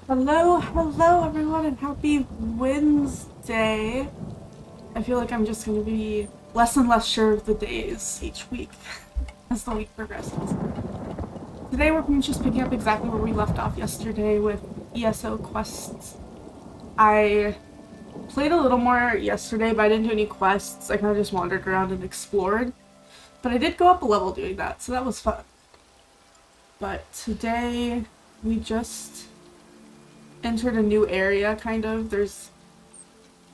Hello everyone, and happy Wednesday. I feel like I'm just going to be less and less sure of the days each week as the week progresses. Today we're just picking up exactly where we left off yesterday with ESO quests. I played a little more yesterday, but I didn't do any quests. I kind of just wandered around and explored. But I did go up a level doing that, so that was fun. But today we just entered a new area, kind of. There's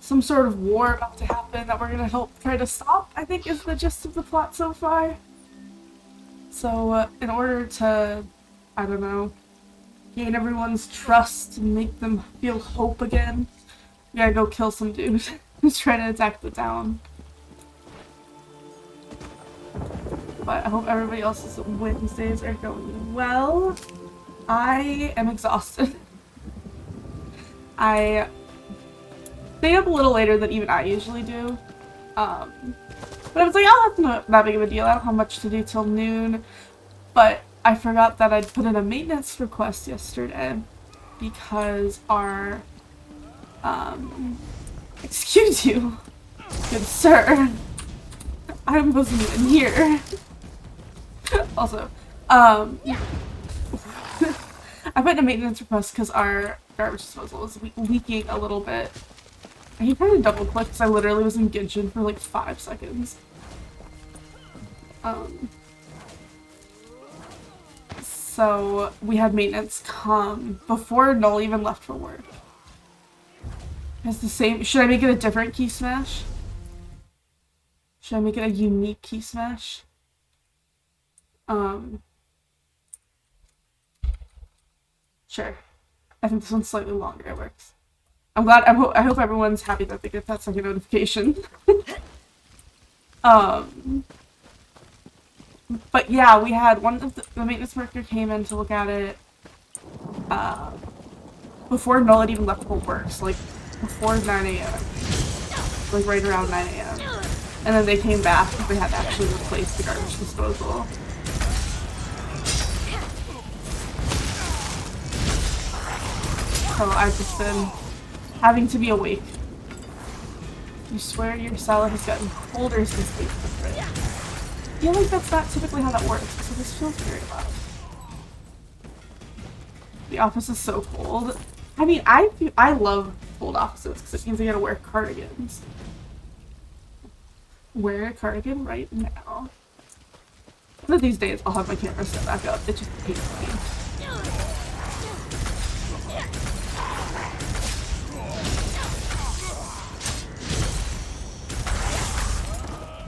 some sort of war about to happen that we're gonna help try to stop, I think is the gist of the plot so far. So, in order to, I don't know, gain everyone's trust and make them feel hope again, we gotta go kill some dude who's trying to attack the town. But I hope everybody else's Wednesdays are going well. I am exhausted. I stayed up a little later than even I usually do. But I was like, oh, that's not that big of a deal. I don't have much to do till noon. But I forgot that I'd put in a maintenance request yesterday because our, excuse you, good sir, I wasn't even here. Also, I put in a maintenance request because our garbage disposal is leaking a little bit. And he kind of double clicked because I literally was in Genshin for like 5 seconds. So we had maintenance come before Null even left for work. It's the same. Should I make it a different key smash? Should I make it a unique key smash? Sure. I think this one's slightly longer. It works. I'm glad. I hope everyone's happy that they get that second notification. But yeah, we had one of the maintenance worker came in to look at it before Noel had even left for work, so like before 9 a.m. Like right around 9 a.m. And then they came back because they had to actually replace the garbage disposal. So I've just been having to be awake. You swear your salad has gotten colder since they cooked it. I feel like that's not typically how that works, so this feels very loud. The office is so cold. I mean, I love cold offices because it means I gotta wear cardigans. Wear a cardigan right now. One of these days I'll have my camera set back up. It just hates me.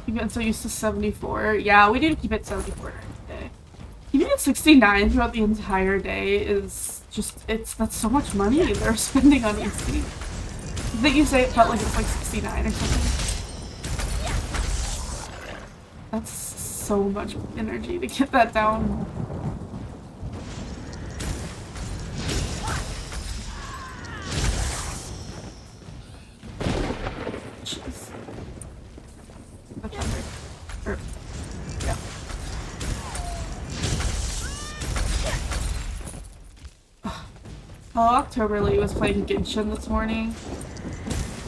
You've been so used to 74. Yeah, we need to keep it 74 during the day. Keeping it 69 throughout the entire day is just, that's so much money they're spending on EC. Did you say it felt like it's like 69 or something? That's so much energy to get that down. Jeez. The thunder. Yeah. Hello Octoberly was playing Genshin this morning,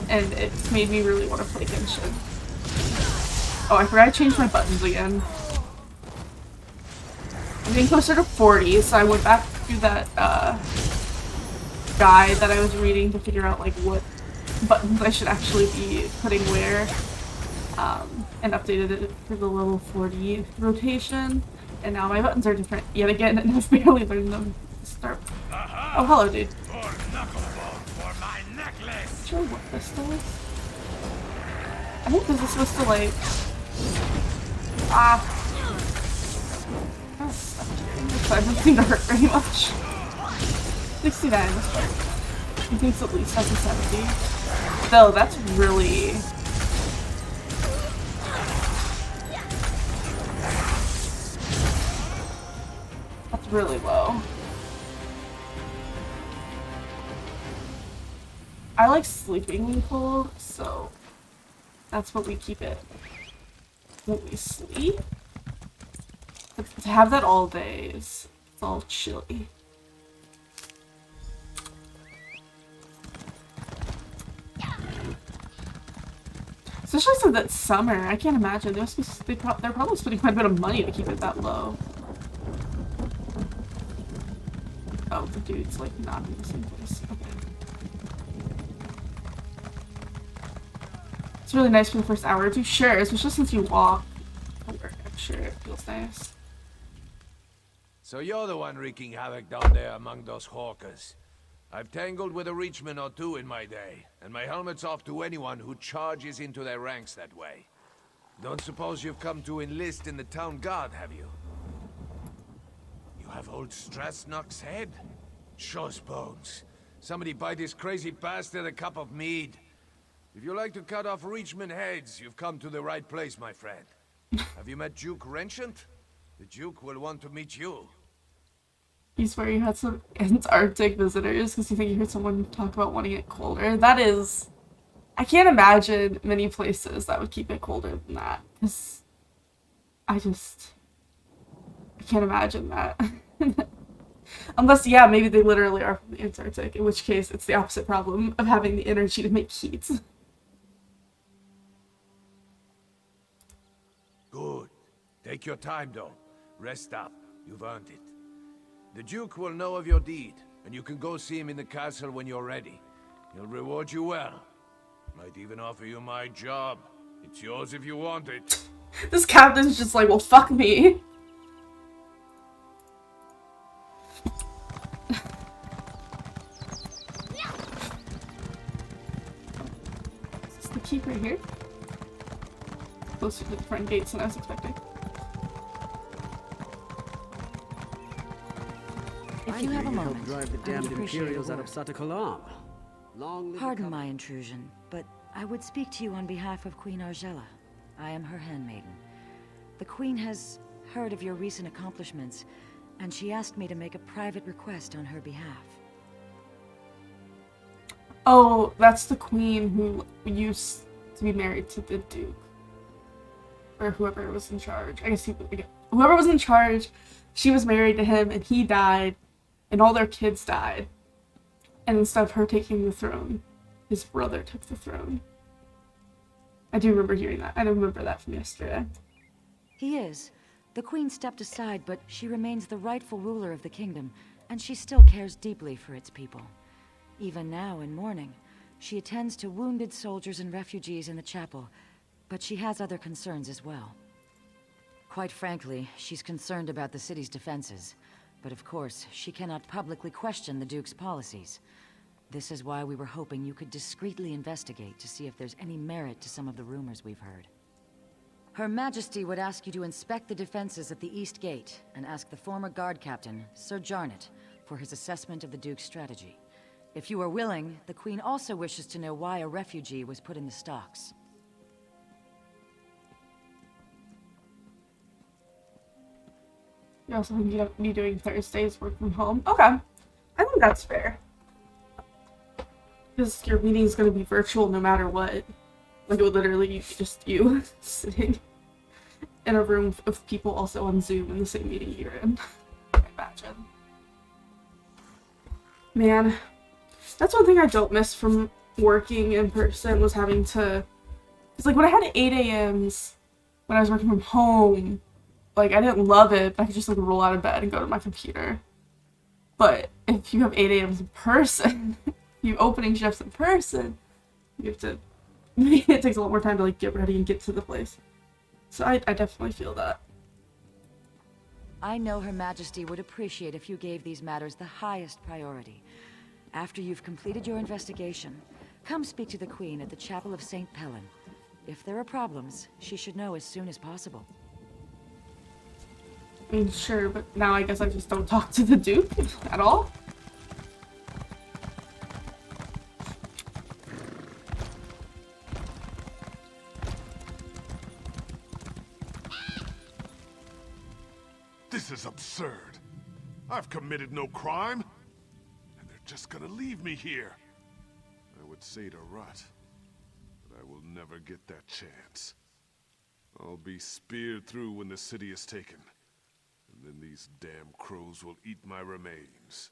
and it made me really want to play Genshin. Oh, I forgot I changed my buttons again. I'm getting closer to 40, so I went back through that guide that I was reading to figure out like what buttons I should actually be putting where, and updated it for the level 40 rotation. And now my buttons are different yet again, and I've barely learned them to start. Oh, hello, dude. Not sure what this does. I think this is supposed to like. That's stuck here. This doesn't seem to hurt very much. 69 this part. He thinks at least has a 70. Though that's really. That's really low. I like sleeping when cold, so that's what we keep it when we sleep. But to have that all day is, it's all chilly. Especially since it's summer. I can't imagine. They must be, they're probably spending quite a bit of money to keep it that low. Oh, the dude's like not in the same place. Okay. It's really nice for the first hour or two. Sure, especially since you walk. I'm sure it feels nice. So you're the one wreaking havoc down there among those hawkers. I've tangled with a reachman or two in my day, and my helmet's off to anyone who charges into their ranks that way. Don't suppose you've come to enlist in the town guard, have you? You have old Strasnock's head? Shows bones. Somebody buy this crazy bastard a cup of mead. If you like to cut off reachman heads, you've come to the right place, my friend. Have you met Duke Renchant? The Duke will want to meet you. You swear you had some Antarctic visitors because you think you heard someone talk about wanting it colder? That is... I can't imagine many places that would keep it colder than that. Because I can't imagine that. Unless, yeah, maybe they literally are from the Antarctic, in which case it's the opposite problem of having the energy to make heat. Good. Take your time, though. Rest up. You've earned it. The Duke will know of your deed, and you can go see him in the castle when you're ready. He'll reward you well. Might even offer you my job. It's yours if you want it. This captain's just like, well, fuck me. Is this the keep right here? Closer to the front gates than I was expecting. If you have a moment, help drive the damned Imperials out of Satakalam. Pardon my intrusion, but I would speak to you on behalf of Queen Argella. I am her handmaiden. The Queen has heard of your recent accomplishments, and she asked me to make a private request on her behalf. Oh, that's the queen who used to be married to the Duke. Or whoever was in charge. I guess whoever was in charge, she was married to him, and he died, and all their kids died. And instead of her taking the throne, his brother took the throne. I do remember hearing that. I remember that from yesterday. He is. The Queen stepped aside, but she remains the rightful ruler of the kingdom, and she still cares deeply for its people. Even now, in mourning, she attends to wounded soldiers and refugees in the chapel, but she has other concerns as well. Quite frankly, she's concerned about the city's defenses, but of course, she cannot publicly question the Duke's policies. This is why we were hoping you could discreetly investigate to see if there's any merit to some of the rumors we've heard. Her Majesty would ask you to inspect the defenses at the East Gate and ask the former guard captain, Sir Jarnet, for his assessment of the Duke's strategy. If you are willing, the Queen also wishes to know why a refugee was put in the stocks. You also think you'd be doing Thursdays work from home? Okay. I think that's fair. Because your meeting's going to be virtual no matter what. Like, it would literally be just you sitting in a room of people also on Zoom in the same meeting you're in. I imagine. Man, that's one thing I don't miss from working in person was having to... It's like when I had 8 a.m.s when I was working from home, like, I didn't love it, but I could just, like, roll out of bed and go to my computer. But if you have 8 a.m.s in person, you opening shifts in person, you have to... It takes a lot more time to, like, get ready and get to the place. So I definitely feel that. I know Her Majesty would appreciate if you gave these matters the highest priority. After you've completed your investigation, come speak to the Queen at the Chapel of St. Pellin. If there are problems, she should know as soon as possible. I mean, sure, but now I guess I just don't talk to the Duke at all? This is absurd. I've committed no crime, and they're just gonna leave me here. I would say to Rut, but I will never get that chance. I'll be speared through when the city is taken, and then these damn crows will eat my remains.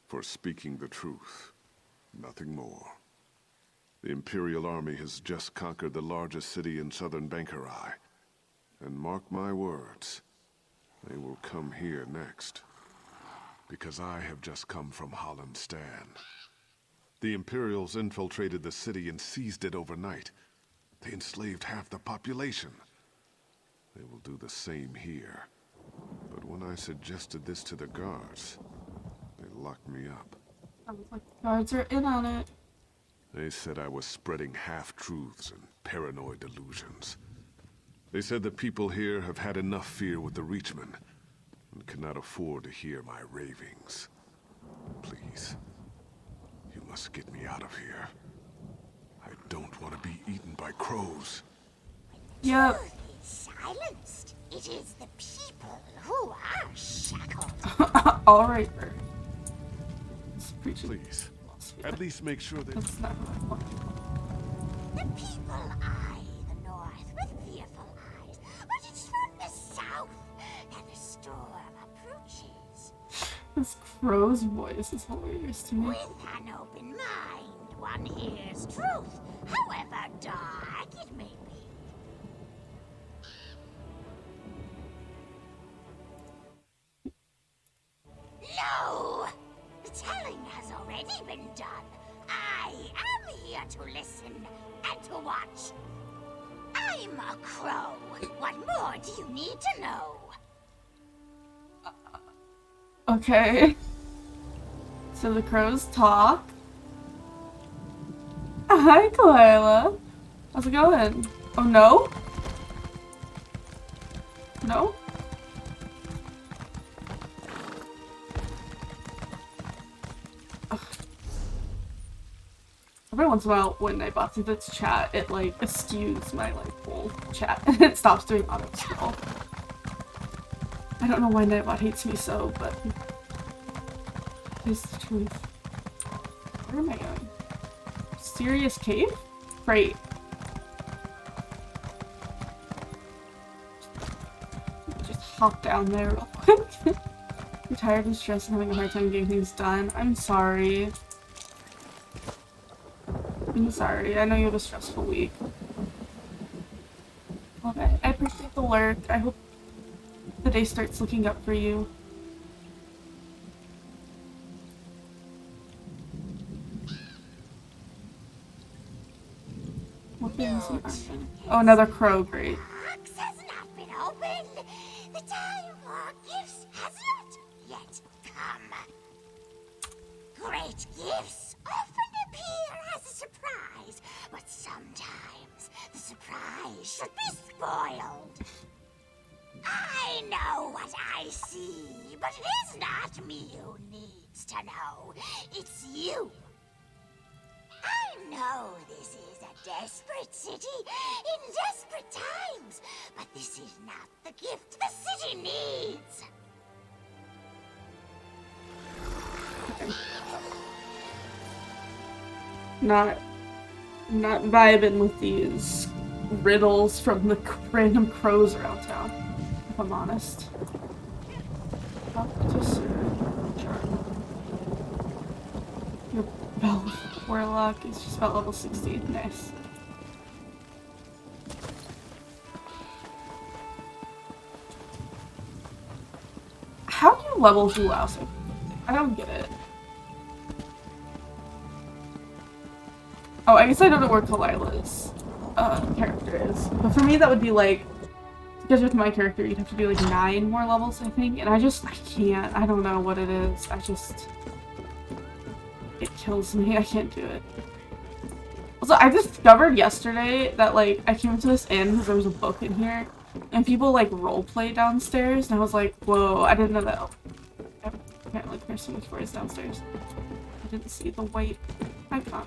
For speaking the truth, nothing more. The Imperial Army has just conquered the largest city in southern Bankarai. And mark my words, they will come here next. Because I have just come from Hollenstan. The Imperials infiltrated the city and seized it overnight. They enslaved half the population. They will do the same here. But when I suggested this to the guards, they locked me up. I was like, the guards are in on it. They said I was spreading half-truths and paranoid delusions. They said the people here have had enough fear with the Reachmen and cannot afford to hear my ravings. Please, you must get me out of here. I don't want to be eaten by crows. Yep. Truth is silenced. It is the people who are shackled. Alright, Bert. Let's preach it. Please, at least make sure that... That's not what I want. The people eye the north with fearful eyes, but it's from the south that the storm approaches. This crow's voice is hilarious to me. With an open mind, one hears truth, however dark it may be. No! The telling has already been done. I am here to listen and to watch. I'm a crow. What more do you need to know? Okay. So the crows talk. Hi, Kalila. How's it going? Oh, no? No? Ugh. Every once in a while, when I bot through this chat, it like eschews my like whole chat and it stops doing auto scroll. I don't know why Nightbot hates me so, but it's the truth. Where am I going? Serious cave? Great. Just hop down there real quick. I'm tired and stressed and having a hard time getting things done. I'm sorry. I'm sorry. I know you have a stressful week. Okay, I appreciate the lurk. I hope the day starts looking up for you. What things you are? Oh, another crow. Great. Box has not been opened. The time for gifts has not yet come. Great gifts often appear as a surprise, but sometimes the surprise should be spoiled. I know what I see, but it is not me who needs to know. It's you. I know this is a desperate city in desperate times, but this is not the gift the city needs. Not vibing with these riddles from the random crows around town, if I'm honest. Your bell warlock is just about level 60. Nice. How do you level Zulu so quickly? I don't get it. Oh, I guess I don't know where Kalila's character is. But for me, that would be like, because with my character, you'd have to do like 9 more levels, I think. And I can't. I don't know what it is. It kills me. I can't do it. Also, I discovered yesterday that like, I came into this inn because there was a book in here. And people like roleplay downstairs. And I was like, whoa, I didn't know that. Apparently there's so much worse downstairs. I didn't see the white icon.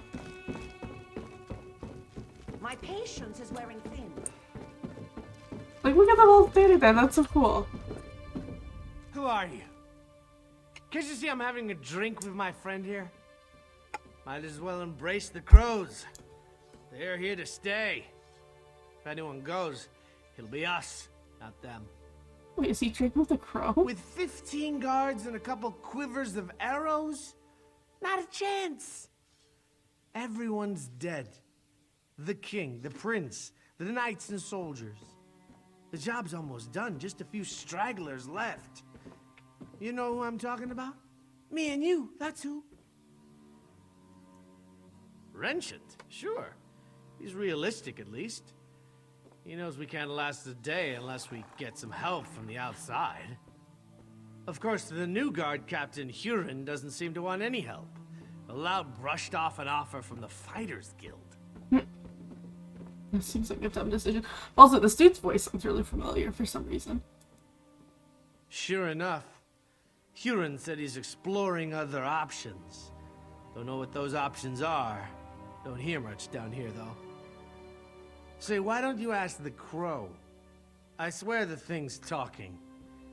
My patience is wearing thin. Like, look at that little theater there. That's so cool. Who are you? Can't you see I'm having a drink with my friend here? Might as well embrace the crows. They're here to stay. If anyone goes, it'll be us, not them. Wait, is he drinking with a crow? With 15 guards and a couple quivers of arrows? Not a chance. Everyone's dead. The king, the prince, the knights and soldiers. The job's almost done, just a few stragglers left. You know who I'm talking about? Me and you, that's who. Renchant, sure. He's realistic, at least. He knows we can't last a day unless we get some help from the outside. Of course, the new guard captain, Huron, doesn't seem to want any help. The loud brushed off an offer from the Fighters Guild. That seems like a dumb decision. Also, this dude's voice sounds really familiar for some reason. Sure enough, Huron said he's exploring other options. Don't know what those options are. Don't hear much down here, though. Say, why don't you ask the Crow? I swear the thing's talking.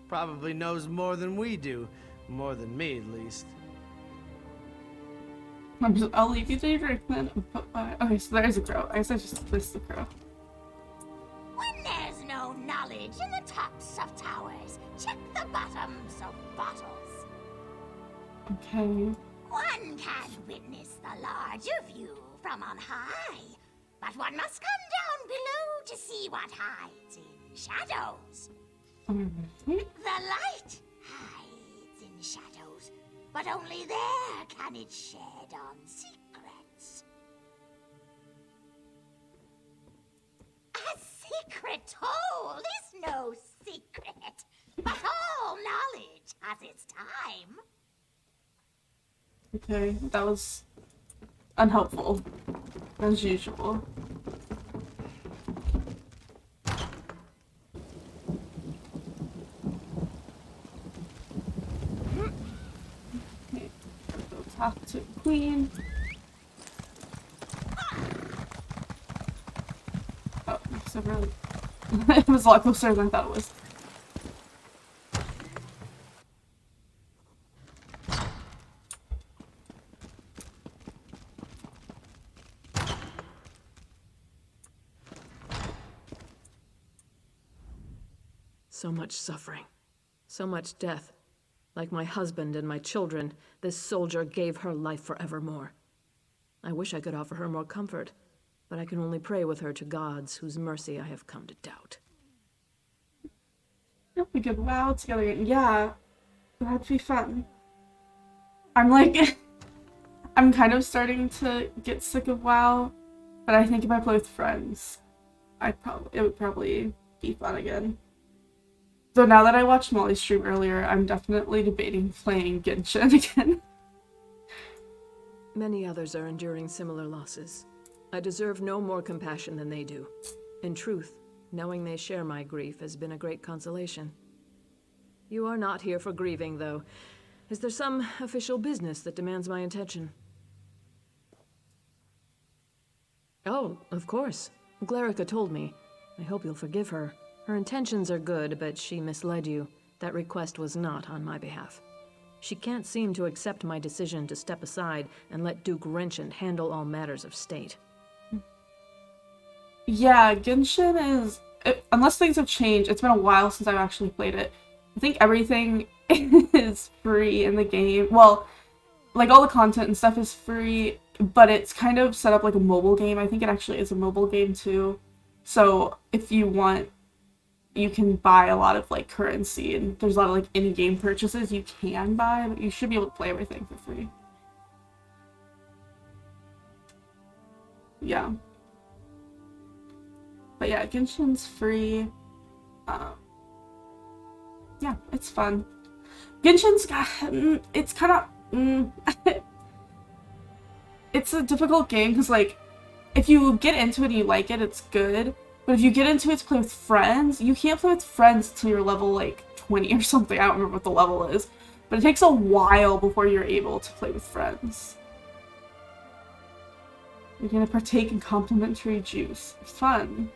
Probably knows more than we do. More than me, at least. I'll leave you to your drink then. Okay, so there's a crow. I guess I just missed the crow. When there's no knowledge in the tops of towers, check the bottoms of bottles. Okay. One can witness the larger view from on high, but one must come down below to see what hides in shadows. Alright. The light hides in shadows, but only there can it shed on secrets. A secret told is no secret, but all knowledge has its time. Okay, that was unhelpful, as usual. Okay, go talk to Queen. Oh, so really, it was a lot closer than I thought it was. So much suffering. So much death. Like my husband and my children, this soldier gave her life forevermore. I wish I could offer her more comfort, but I can only pray with her to gods whose mercy I have come to doubt. We could WoW together again. Yeah, that'd be fun. I'm like, I'm kind of starting to get sick of WoW, but I think if I play with friends, it would probably be fun again. So now that I watched Molly's stream earlier, I'm definitely debating playing Genshin again. Many others are enduring similar losses. I deserve no more compassion than they do. In truth, knowing they share my grief has been a great consolation. You are not here for grieving, though. Is there some official business that demands my attention? Oh, of course. Glarica told me. I hope you'll forgive her. Her intentions are good, but she misled you. That request was not on my behalf. She can't seem to accept my decision to step aside and let Duke Renchant handle all matters of state. Yeah, Genshin is... unless things have changed, it's been a while since I've actually played it. I think everything is free in the game. Well, like all the content and stuff is free, but it's kind of set up like a mobile game. I think it actually is a mobile game too. So if you want, you can buy a lot of like currency, and there's a lot of like in-game purchases you can buy, but you should be able to play everything for free. Yeah. But yeah, Genshin's free. Yeah, it's fun. Genshin's it's kind of it's a difficult game because like if you get into it and you like it, it's good. But if you get into it to play with friends, you can't play with friends until you're level like 20 or something. I don't remember what the level is, but it takes a while before you're able to play with friends. You're gonna partake in complimentary juice. Fun.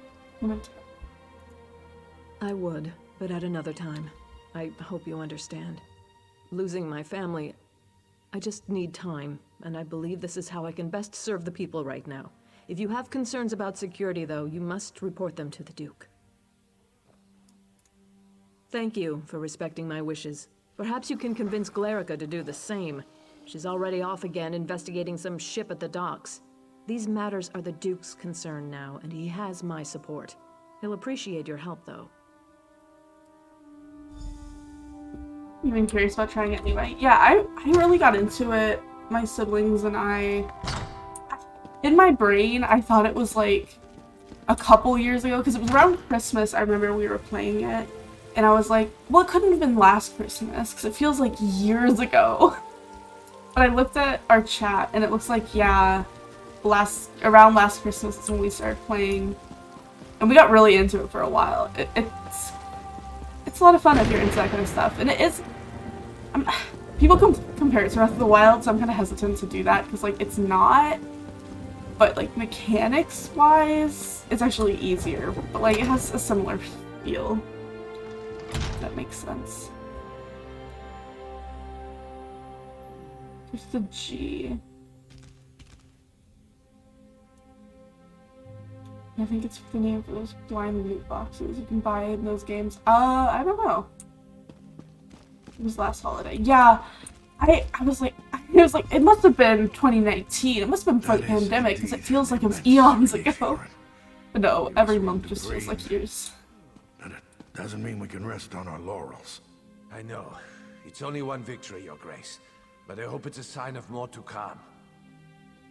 I would, but at another time. I hope you understand. Losing my family, I just need time, and I believe this is how I can best serve the people right now. If you have concerns about security, though, you must report them to the Duke. Thank you for respecting my wishes. Perhaps you can convince Glarica to do the same. She's already off again investigating some ship at the docks. These matters are the Duke's concern now, and he has my support. He'll appreciate your help, though. You've been curious about trying it anyway? Yeah, I really got into it. My siblings and I. In my brain, I thought it was like a couple years ago, because it was around Christmas. I remember we were playing it, and I was like, well, it couldn't have been last Christmas, because it feels like years ago. But I looked at our chat, and it looks like, yeah, around last Christmas is when we started playing, and we got really into it for a while. It's a lot of fun if you're into that kind of stuff, and it is. People compare it to Breath of the Wild, so I'm kind of hesitant to do that, because like it's not. But like mechanics wise, it's actually easier. But like it has a similar feel. If that makes sense. There's the G. I think it's the name for those blind loot boxes you can buy in those games. I don't know. It was last holiday. Yeah. I was like, it must have been 2019. It must have been before the pandemic, because it feels like it was eons ago. But no, every month just feels like years. And it doesn't mean we can rest on our laurels. I know. It's only one victory, Your Grace. But I hope it's a sign of more to come.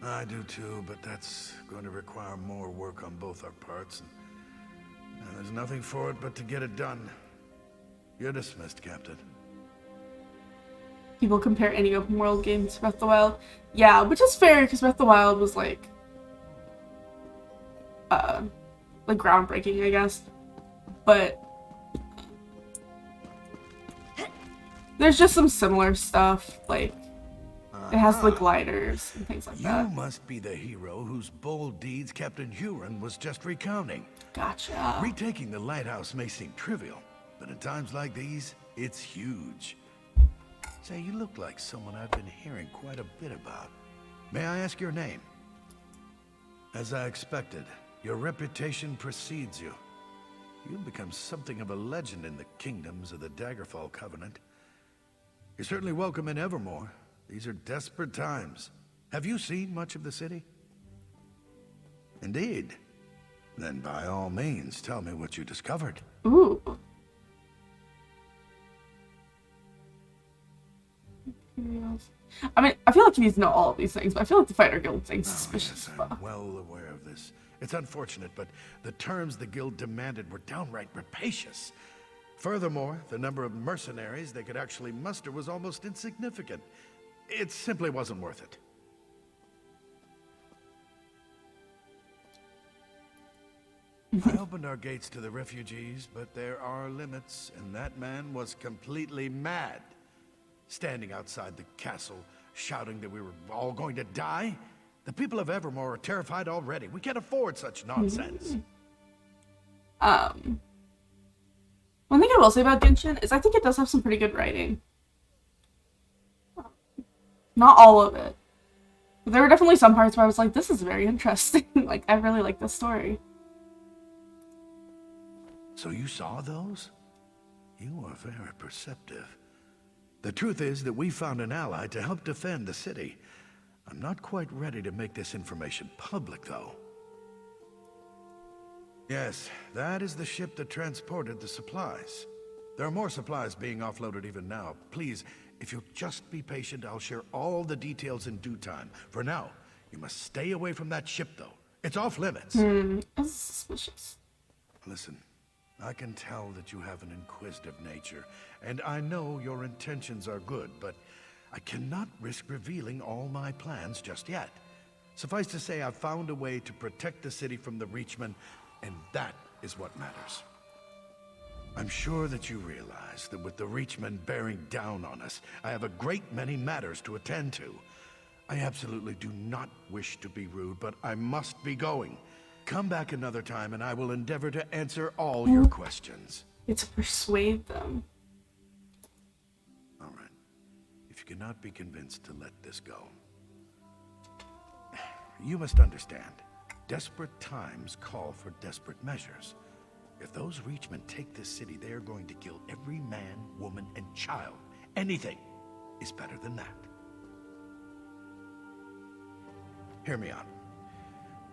I do too, but that's going to require more work on both our parts. And there's nothing for it but to get it done. You're dismissed, Captain. People compare any open world game to Breath of the Wild. Yeah, which is fair, because Breath of the Wild was like groundbreaking, I guess. But there's just some similar stuff, like it has the gliders and things like that. You must be the hero whose bold deeds Captain Huron was just recounting. Gotcha. Retaking the lighthouse may seem trivial, but in times like these, it's huge. Say, you look like someone I've been hearing quite a bit about. May I ask your name? As I expected, your reputation precedes you. You've become something of a legend in the kingdoms of the Daggerfall Covenant. You're certainly welcome in Evermore. These are desperate times. Have you seen much of the city? Indeed. Then by all means, tell me what you discovered. Ooh. I mean, I feel like you need to know all of these things, but I feel like the Fighter Guild thing's suspicious. Yes, I'm well aware of this. It's unfortunate, but the terms the guild demanded were downright rapacious. Furthermore, the number of mercenaries they could actually muster was almost insignificant. It simply wasn't worth it. I opened our gates to the refugees, but there are limits, and that man was completely mad. Standing outside the castle, shouting that we were all going to die? The people of Evermore are terrified already. We can't afford such nonsense. One thing I will say about Genshin is I think it does have some pretty good writing. Not all of it. But there were definitely some parts where I was like, this is very interesting. Like, I really like this story. So you saw those? You are very perceptive. The truth is that we found an ally to help defend the city. I'm not quite ready to make this information public, though. Yes, that is the ship that transported the supplies. There are more supplies being offloaded even now. Please, if you'll just be patient, I'll share all the details in due time. For now, you must stay away from that ship, though. It's off limits. That's suspicious. Listen, I can tell that you have an inquisitive nature, and I know your intentions are good, but I cannot risk revealing all my plans just yet. Suffice to say, I've found a way to protect the city from the Reachmen, and that is what matters. I'm sure that you realize that with the Reachmen bearing down on us, I have a great many matters to attend to. I absolutely do not wish to be rude, but I must be going. Come back another time and I will endeavor to answer all your questions. It's to persuade them. All right. If you cannot be convinced to let this go, you must understand, desperate times call for desperate measures. If those Reachmen take this city, they are going to kill every man, woman, and child. Anything is better than that. Hear me out.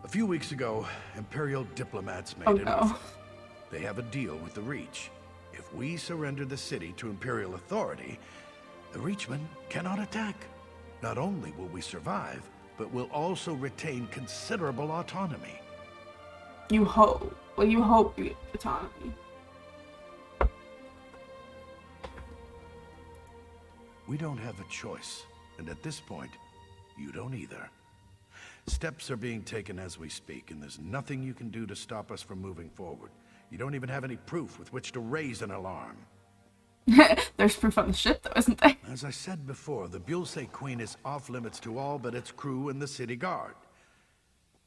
A few weeks ago, Imperial diplomats made Oh an no. offer. They have a deal with the Reach. If we surrender the city to Imperial authority, the Reachmen cannot attack. Not only will we survive, but we'll also retain considerable autonomy. You hope. Well, you hope you get autonomy. We don't have a choice, and at this point, you don't either. Steps are being taken as we speak, and there's nothing you can do to stop us from moving forward. You don't even have any proof with which to raise an alarm. There's proof on the ship, though, isn't there? As I said before, the Bulse Queen is off-limits to all but its crew and the city guard.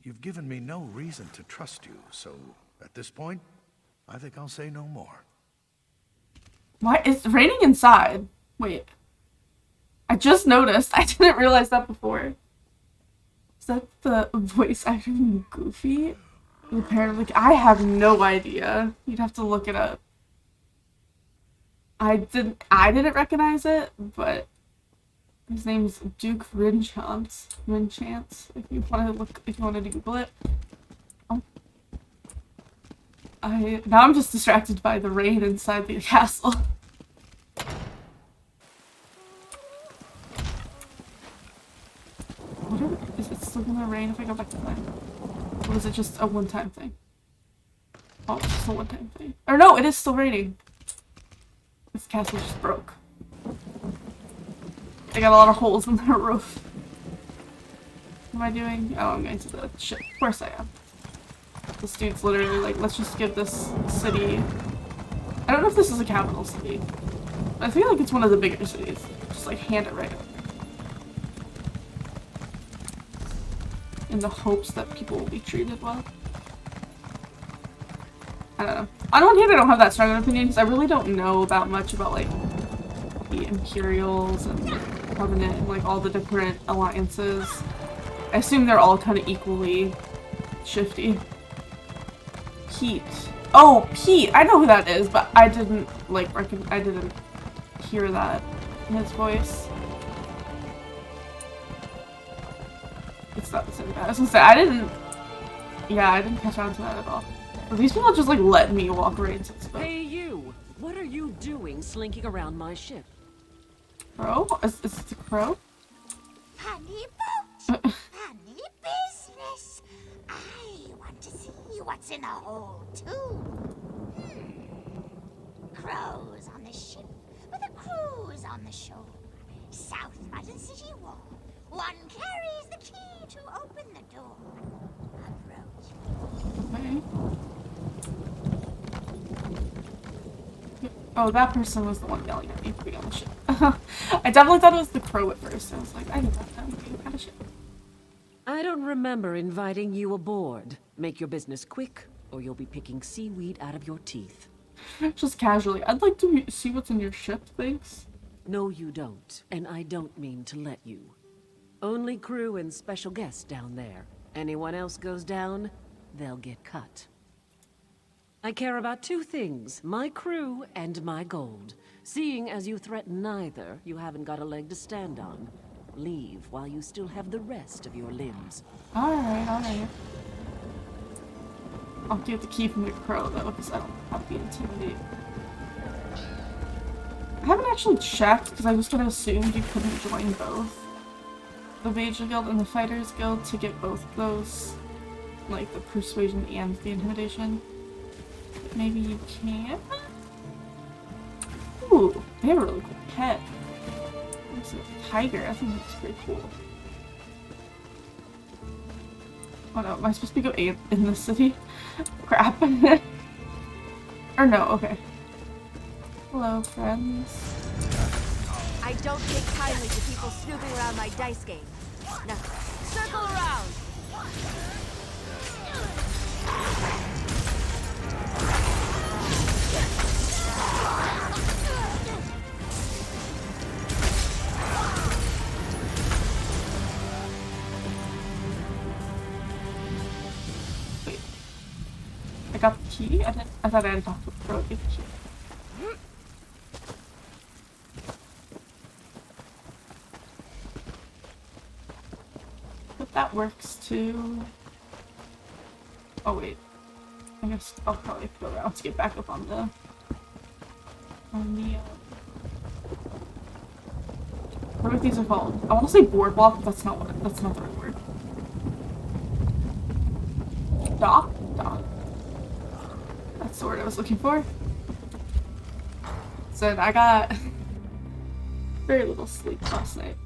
You've given me no reason to trust you, so at this point, I think I'll say no more. Why? It's raining inside. Wait. I just noticed. I didn't realize that before. Is that the voice actor from Goofy? Apparently, I have no idea. You'd have to look it up. I didn't recognize it, but his name's Duke Rinchance. If you wanted to Google it. Oh. Now I'm just distracted by the rain inside the castle. Is it still gonna rain if I go back to play? Or was it just a one-time thing? Oh, it's just a one-time thing. Or no, it is still raining. This castle just broke. They got a lot of holes in their roof. What am I doing? Oh, I'm going to the ship. Of course I am. This dude's literally like, let's just give this city... I don't know if this is a capital city. But I feel like it's one of the bigger cities. Just like hand it right over. In the hopes that people will be treated well. I don't know. On one hand, I don't have that strong an opinion because I really don't know that much about like the Imperials and Covenant and like all the different alliances. I assume they're all kind of equally shifty. Pete. Oh, Pete! I know who that is, but I didn't like I didn't hear that in his voice. It's not the same guy. I was gonna say, I didn't catch on to that at all. But these people just like let me walk right into this boat. Hey you! What are you doing slinking around my ship? Crow? Is it a crow? Funny boat, funny business. I want to see what's in the hole too. Crows on the ship with a cruise on the shore. South Mutton City Wall. One carries the key to open the door. Approach. Okay. Oh, that person was the one yelling at me for being on the ship. I definitely thought it was the crow at first. I was like, I know that kind of shit. I don't remember inviting you aboard. Make your business quick, or you'll be picking seaweed out of your teeth. Just casually. I'd like to see what's in your ship, thanks. No, you don't, and I don't mean to let you. Only crew and special guests down there. Anyone else goes down, they'll get cut. I care about two things, my crew and my gold. Seeing as you threaten neither, you haven't got a leg to stand on. Leave while you still have the rest of your limbs. Alright. I'll get the key from the crow, though, because I don't have the intimidate. I haven't actually checked, because I was going to assume you couldn't join both. The Mage Guild and the Fighters Guild to get both of those. Like, the Persuasion and the Intimidation. Maybe you can? Ooh, they have a really cool pet. It's a tiger. I think that's pretty cool. Oh no, am I supposed to go in the city? Crap. Or no, okay. Hello, friends. I don't take kindly to people snooping around my dice game. Now, circle around! Wait. I got the key? I thought I had talked to the crow to get the key. But that works too. Oh wait. I guess I'll probably have to go around to get back up on the what are these are called? I want to say boardwalk, but that's not the right word. Dock? Dock. That's the word I was looking for. So I got very little sleep last night.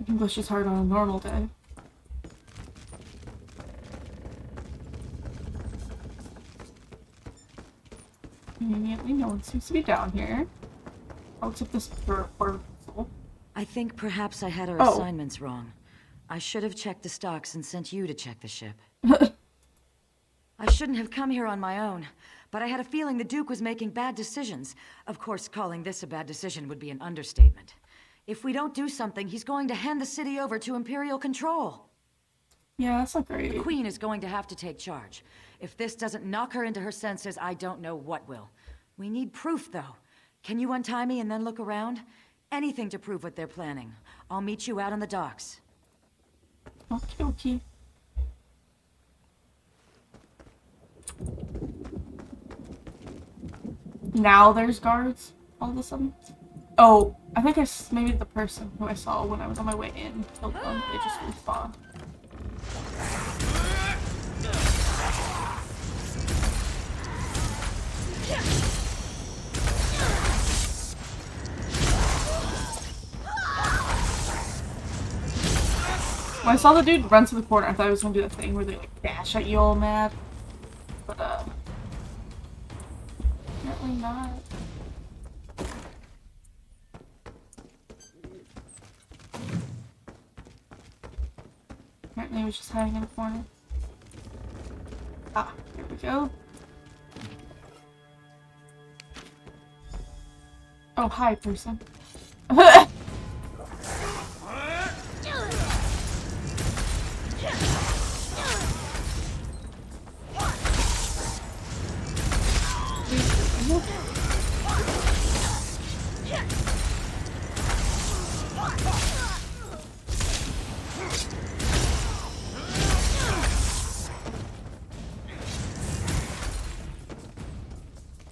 English is hard on a normal day. Conveniently, no one seems to be down here. Oh, except this portal. I think perhaps I had our assignments wrong. I should have checked the stocks and sent you to check the ship. I shouldn't have come here on my own, but I had a feeling the Duke was making bad decisions. Of course, calling this a bad decision would be an understatement. If we don't do something, he's going to hand the city over to Imperial control. Yeah, that's not great. The Queen is going to have to take charge. If this doesn't knock her into her senses, I don't know what will. We need proof, though. Can you untie me and then look around? Anything to prove what they're planning. I'll meet you out on the docks. Okay, okay. Now there's guards all of a sudden. Oh, I think maybe the person who I saw when I was on my way in killed them. They just respawned. When I saw the dude run to the corner, I thought he was gonna do that thing where they like dash at you all mad. But apparently not. Apparently he was just hiding in a corner. Ah, here we go. Oh, hi, person.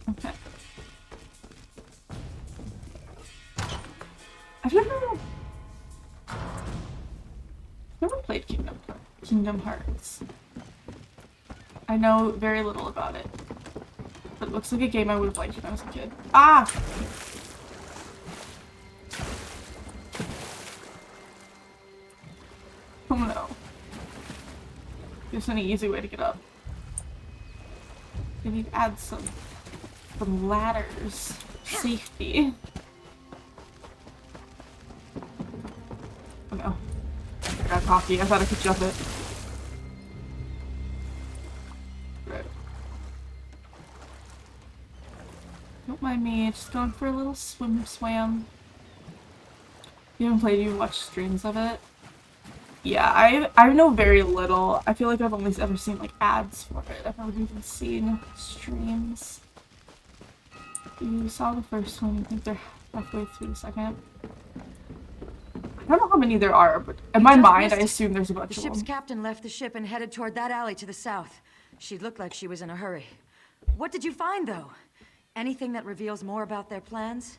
Okay. I've never played Kingdom Hearts. I know very little about it. But it looks like a game I would have liked when I was a kid. Ah! Oh no. There's any easy way to get up. They need to add some ladders. Safety. Oh no. I got coffee. I thought I could jump it. Right. Don't mind me, just going for a little swam. You haven't played, you watched streams of it? Yeah, I know very little. I feel like I've only ever seen like ads for it. I've never even seen streams. You saw the first one, I think they're halfway through the second. I don't know how many there are, but in my mind I assume there's a bunch of them. The ship's captain left the ship and headed toward that alley to the south. She looked like she was in a hurry. What did you find, though? Anything that reveals more about their plans?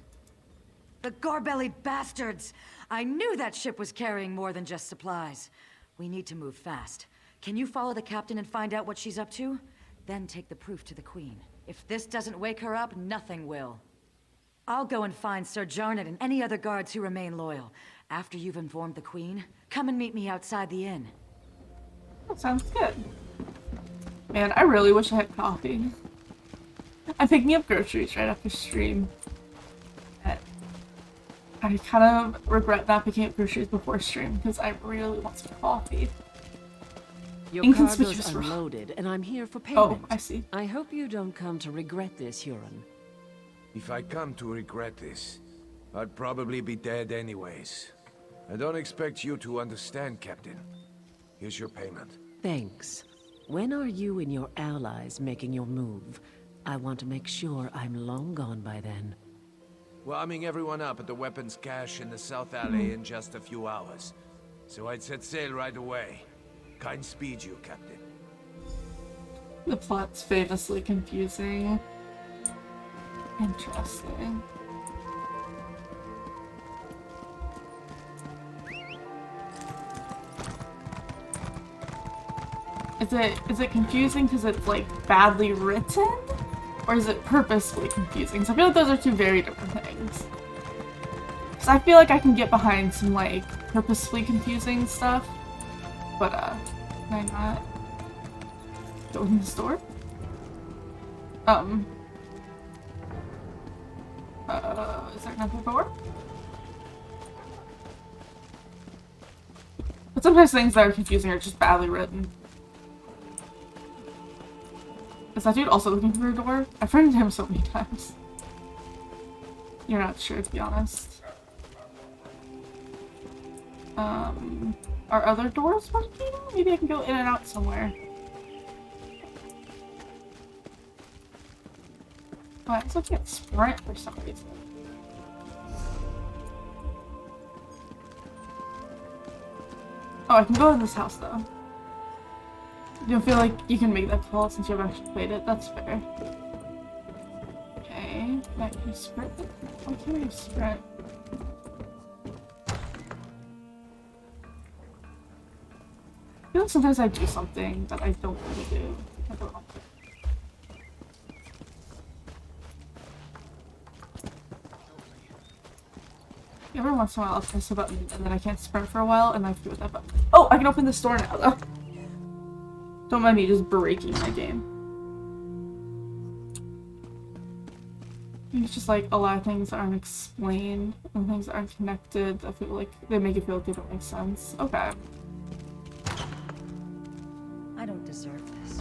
The Garbelly bastards! I knew that ship was carrying more than just supplies. We need to move fast. Can you follow the captain and find out what she's up to? Then take the proof to the Queen. If this doesn't wake her up, nothing will. I'll go and find Sir Jarnett and any other guards who remain loyal. After you've informed the Queen, come and meet me outside the inn. That sounds good. Man, I really wish I had coffee. I'm picking up groceries right after stream. I kind of regret not picking up groceries before stream because I really want some coffee. Your cargo's unloaded, and I'm here for payment. Oh, I see. I hope you don't come to regret this, Huron. If I come to regret this, I'd probably be dead anyways. I don't expect you to understand, Captain. Here's your payment. Thanks. When are you and your allies making your move? I want to make sure I'm long gone by then. We're arming everyone up at the weapons cache in the South Alley in just a few hours. So I'd set sail right away. Kind speed you, Captain. The plot's famously confusing. Interesting. Is it confusing because it's like badly written? Or is it purposefully confusing? So I feel like those are two very different things. Because I feel like I can get behind some like purposefully confusing stuff. But can I not go in this door? Is there another door? But sometimes things that are confusing are just badly written. Is that dude also looking for a door? I've friended him so many times. You're not sure, to be honest. Are other doors working? Maybe I can go in and out somewhere. Oh, I also can't sprint for some reason. Oh, I can go in this house though. You don't feel like you can make that call since you've actually played it? That's fair. Okay, now can you sprint? Why can't you sprint? I feel like sometimes I do something that I don't really do. I don't know. Every once in a while I'll press a button and then I can't sprint for a while and I forget that button. Oh, I can open this door now though. Don't mind me just breaking my game. It's just like a lot of things aren't explained and things aren't connected. I feel like they make it feel like they don't make sense. Okay. I don't deserve this.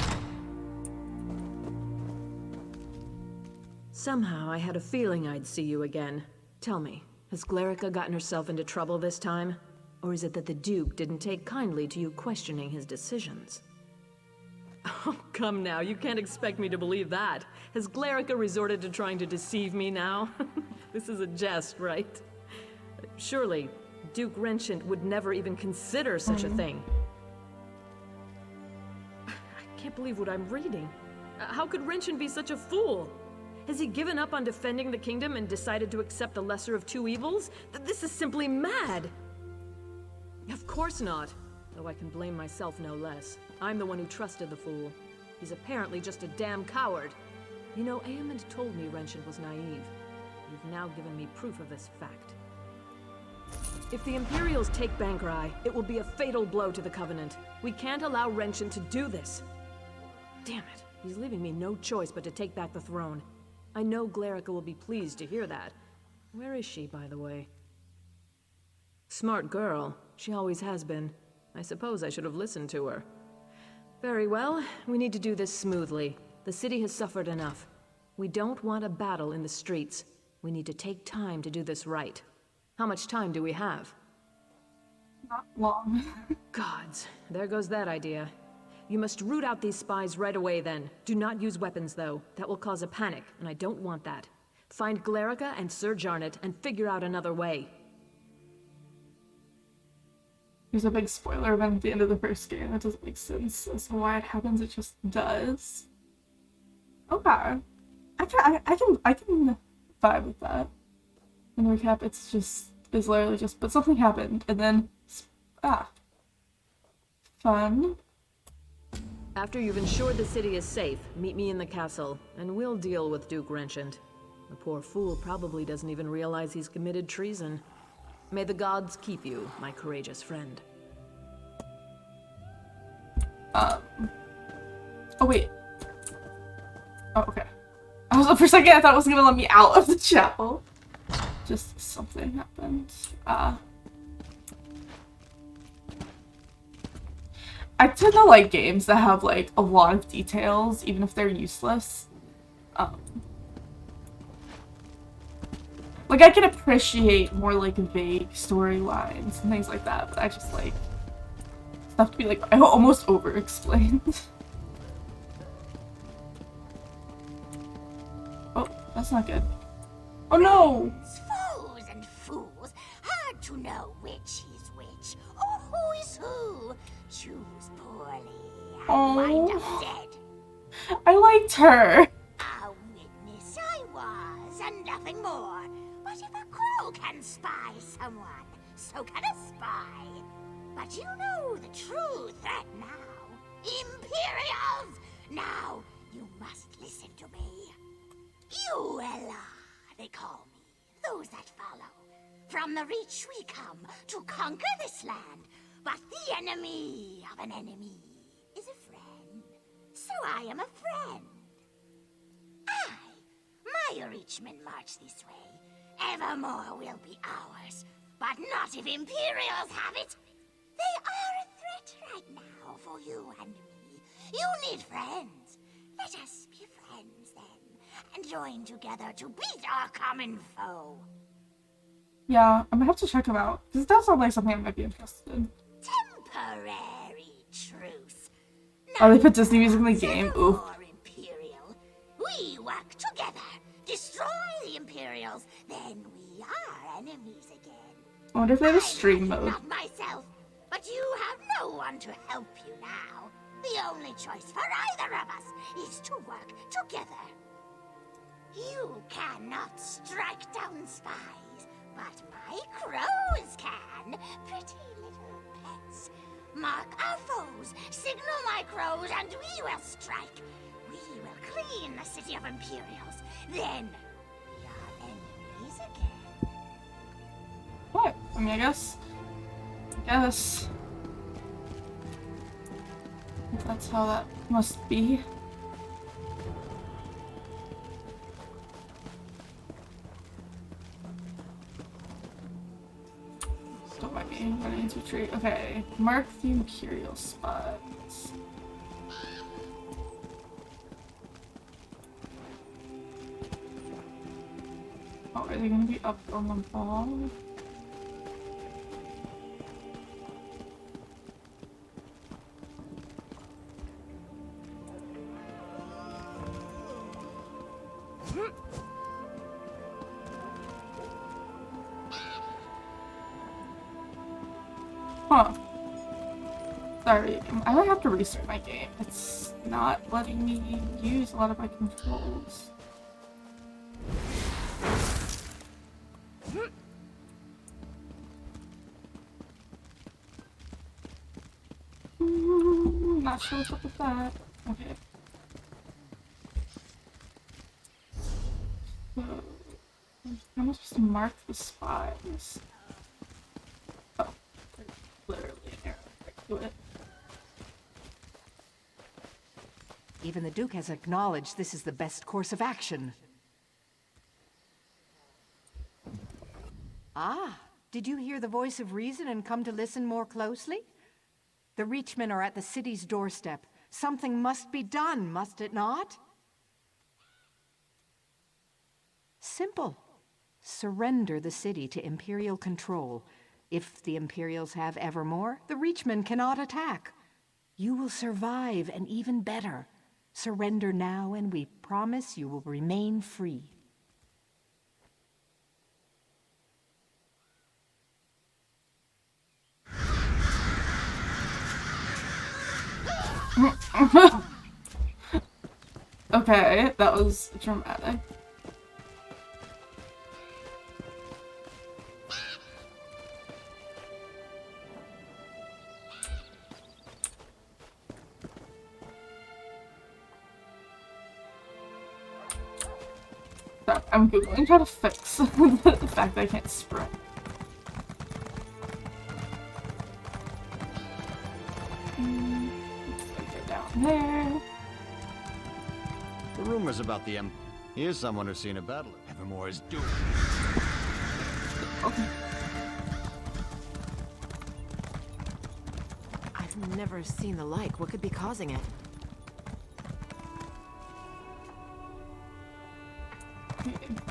Somehow I had a feeling I'd see you again. Tell me, has Glerica gotten herself into trouble this time? Or is it that the Duke didn't take kindly to you questioning his decisions? Oh, come now, you can't expect me to believe that. Has Glerica resorted to trying to deceive me now? This is a jest, right? Surely, Duke Renchant would never even consider such a thing. I can't believe what I'm reading. How could Renchant be such a fool? Has he given up on defending the kingdom and decided to accept the lesser of two evils? This is simply mad! Of course not. Though I can blame myself no less. I'm the one who trusted the fool. He's apparently just a damn coward. You know, Aemond told me Renchant was naive. You've now given me proof of this fact. If the Imperials take Bankrai, it will be a fatal blow to the Covenant. We can't allow Renchant to do this. Damn it. He's leaving me no choice but to take back the throne. I know Glerica will be pleased to hear that. Where is she, by the way? Smart girl. She always has been. I suppose I should have listened to her. Very well. We need to do this smoothly. The city has suffered enough. We don't want a battle in the streets. We need to take time to do this right. How much time do we have? Not long. Gods, there goes that idea. You must root out these spies right away then. Do not use weapons though. That will cause a panic, and I don't want that. Find Glerica and Sir Jarnet and figure out another way. There's a big spoiler event at the end of the first game. That doesn't make sense as to why it happens. It just does. Okay. I can vibe with that. In recap, it's literally just, but something happened, and then, fun. After you've ensured the city is safe, meet me in the castle, and we'll deal with Duke Renchant. The poor fool probably doesn't even realize he's committed treason. May the gods keep you, my courageous friend. Oh wait. Oh, okay. For a second I thought it was gonna let me out of the chapel. Just something happened. I tend to like games that have like a lot of details, even if they're useless. Like I can appreciate more like vague storylines and things like that, but I just like stuff to be like almost over-explained. Oh, that's not good. Oh no! Foes and fools, hard to know which is which, or who is who. Choose poorly. wind up Oh, dead. I liked her. A witness I was, and nothing more. But if a crow can spy someone, so can a spy. But you know the true threat now. Imperials! Now, you must listen to me. Uella, they call me. Those that follow. From the Reach we come to conquer this land. But the enemy of an enemy is a friend. So I am a friend. My Reachmen march this way. Evermore will be ours. But not if Imperials have it. They are a threat right now for you and me. You need friends. Let us be friends then, and join together to beat our common foe. Yeah, I'm gonna have to check them out, because it does sound like something I might be interested in. Temporary truce. Oh, they put Disney music in the game? Ooh. Imperial. We work together. Destroy the Imperials. Then we are enemies again. I wonder if they have a stream mode. Not myself, but you have no one to help you now. The only choice for either of us is to work together. You cannot strike down spies, but my crows can. Pretty little pets. Mark our foes, signal my crows, and we will strike. We will clean the city of Imperials. Then we are enemies again. What? I mean, I guess. That's how that must be. Don't mind me running into a tree. Okay, mark the Imperial spots. Oh, are they gonna be up on the wall? Huh. Sorry, I might have to restart my game. It's not letting me use a lot of my controls. Not sure what's up with that. Okay. So, how am I supposed to mark the spies? Oh, there's literally an arrow next to it. Even the Duke has acknowledged this is the best course of action. Ah, did you hear the voice of reason and come to listen more closely? The Reachmen are at the city's doorstep. Something must be done, must it not? Simple. Surrender the city to Imperial control. If the Imperials have Evermore, the Reachmen cannot attack. You will survive, and even better. Surrender now, and we promise you will remain free. Okay, that was dramatic. So, I'm googling how to fix the fact that I can't sprint. Down there. The rumors about the Here's someone who's seen a battle. Evermore is doomed. Okay. I've never seen the like. What could be causing it?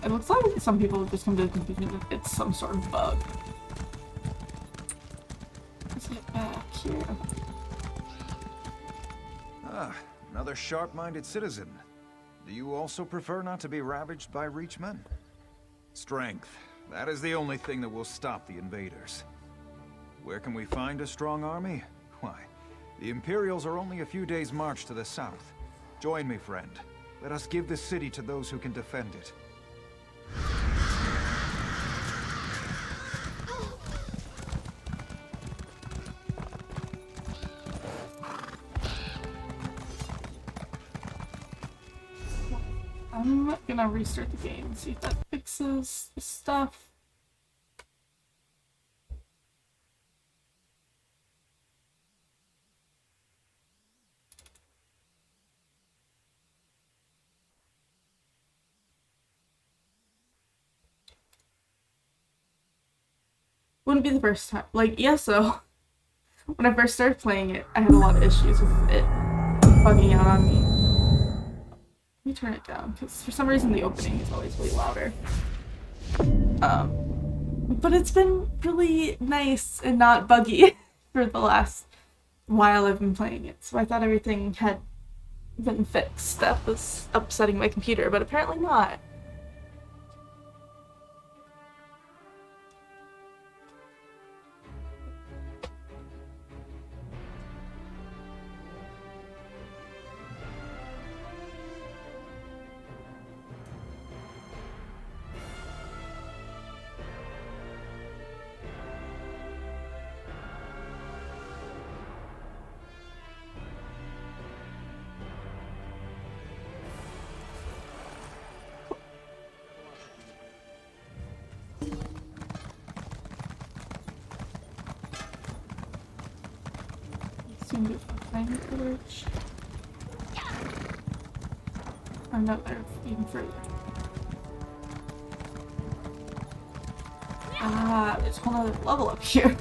It looks like some people have just come to the conclusion that it's some sort of bug. Let's get back here. Ah, another sharp-minded citizen. Do you also prefer not to be ravaged by Reachmen? Strength. That is the only thing that will stop the invaders. Where can we find a strong army? Why, The Imperials are only a few days' march to the south. Join me, friend. Let us give this city to those who can defend it. I'm gonna restart the game and see if that fixes the stuff. Wouldn't be the first time. Like, yeah, so when I first started playing it, I had a lot of issues with it bugging out on me. Let me turn it down, because for some reason the opening is always way louder. But it's been really nice and not buggy for the last while I've been playing it. So I thought everything had been fixed that was upsetting my computer, but apparently not. Language. Oh no, they're even further. Ah, there's a whole other level up here.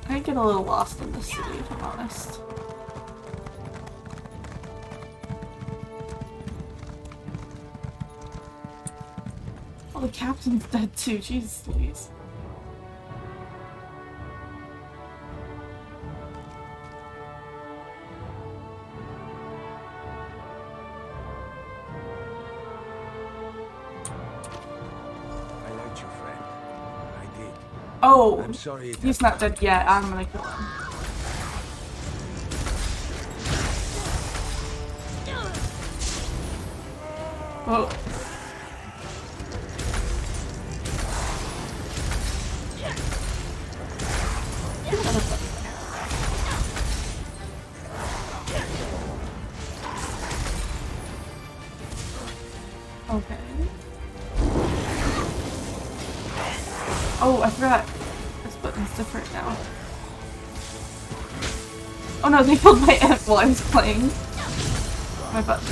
I get a little lost in this city, if I'm honest. Oh, the captain's dead too, jeez Louise. Oh, I'm sorry. He's not dead yet. I'm gonna kill him. Oh. Okay. Oh, I forgot. This button's different now. Oh no, they killed my aunt while I was playing my button.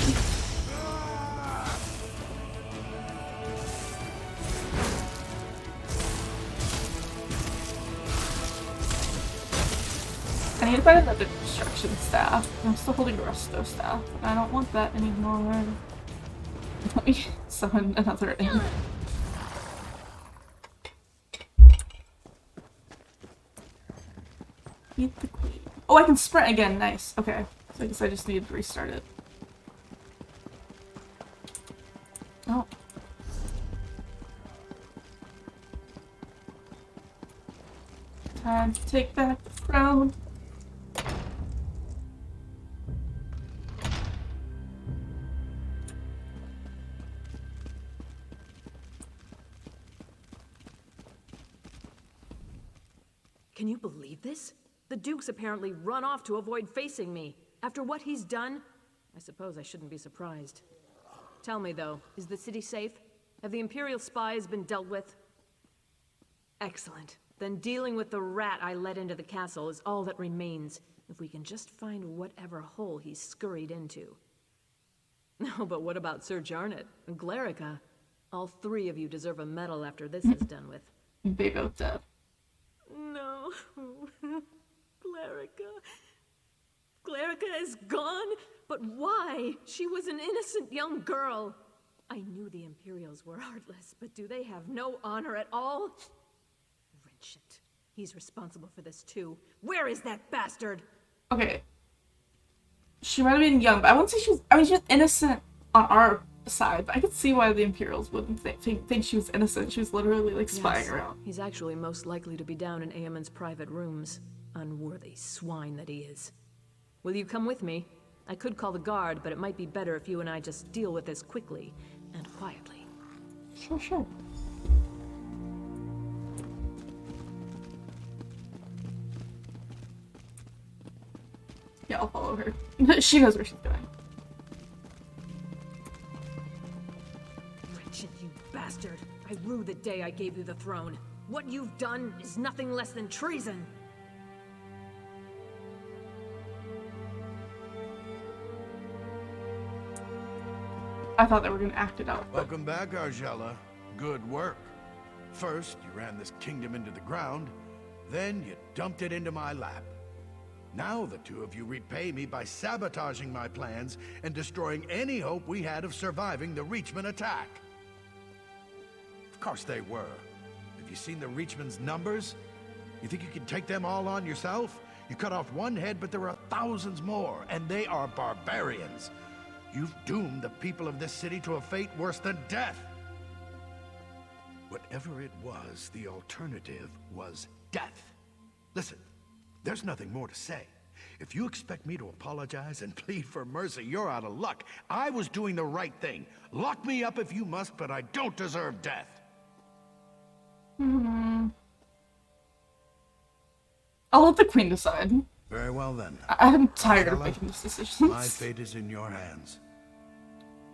I need to find another destruction staff. I'm still holding resto staff, but I don't want that anymore. Let me summon another in. Beat the queen. Oh, I can sprint again. Nice. Okay. So I guess I just need to restart it. Oh. Time to take back the throne. Can you believe this? The Duke's apparently run off to avoid facing me. After what he's done, I suppose I shouldn't be surprised. Tell me, though, is the city safe? Have the Imperial spies been dealt with? Excellent. Then dealing with the rat I let into the castle is all that remains, if we can just find whatever hole he's scurried into. No, but what about Sir Jarnet and Glerica? All three of you deserve a medal after this is done with. They both dead. No. Glerica is gone? But why? She was an innocent young girl. I knew the Imperials were heartless, but do they have no honor at all? Wretched. He's responsible for this too. Where is that bastard? Okay. She might have been young, but I wouldn't say she was. I mean, she was innocent on our side, but I could see why the Imperials wouldn't think she was innocent. She was literally like spying around. He's actually most likely to be down in Eamon's private rooms. unworthy swine that he is. Will you come with me? I could call the guard, but it might be better if you and I just deal with this quickly and quietly. Sure. Yeah, I'll follow her. She knows where she's going. Wretched, you bastard! I rue the day I gave you the throne. What you've done is nothing less than treason! I thought they were gonna act it out. Welcome back, Argella. Good work. First, you ran this kingdom into the ground, then you dumped it into my lap. Now the two of you repay me by sabotaging my plans and destroying any hope we had of surviving the Reachman attack. Of course they were. Have you seen the Reachman's numbers? You think you can take them all on yourself? You cut off one head, but there are thousands more, and they are barbarians. You've doomed the people of this city to a fate worse than death. Whatever it was, the alternative was death. Listen, there's nothing more to say. If you expect me to apologize and plead for mercy, you're out of luck. I was doing the right thing. Lock me up if you must, but I don't deserve death. I'll let the queen decide. Very well then. I'm tired of Argella, making these decisions. My fate is in your hands.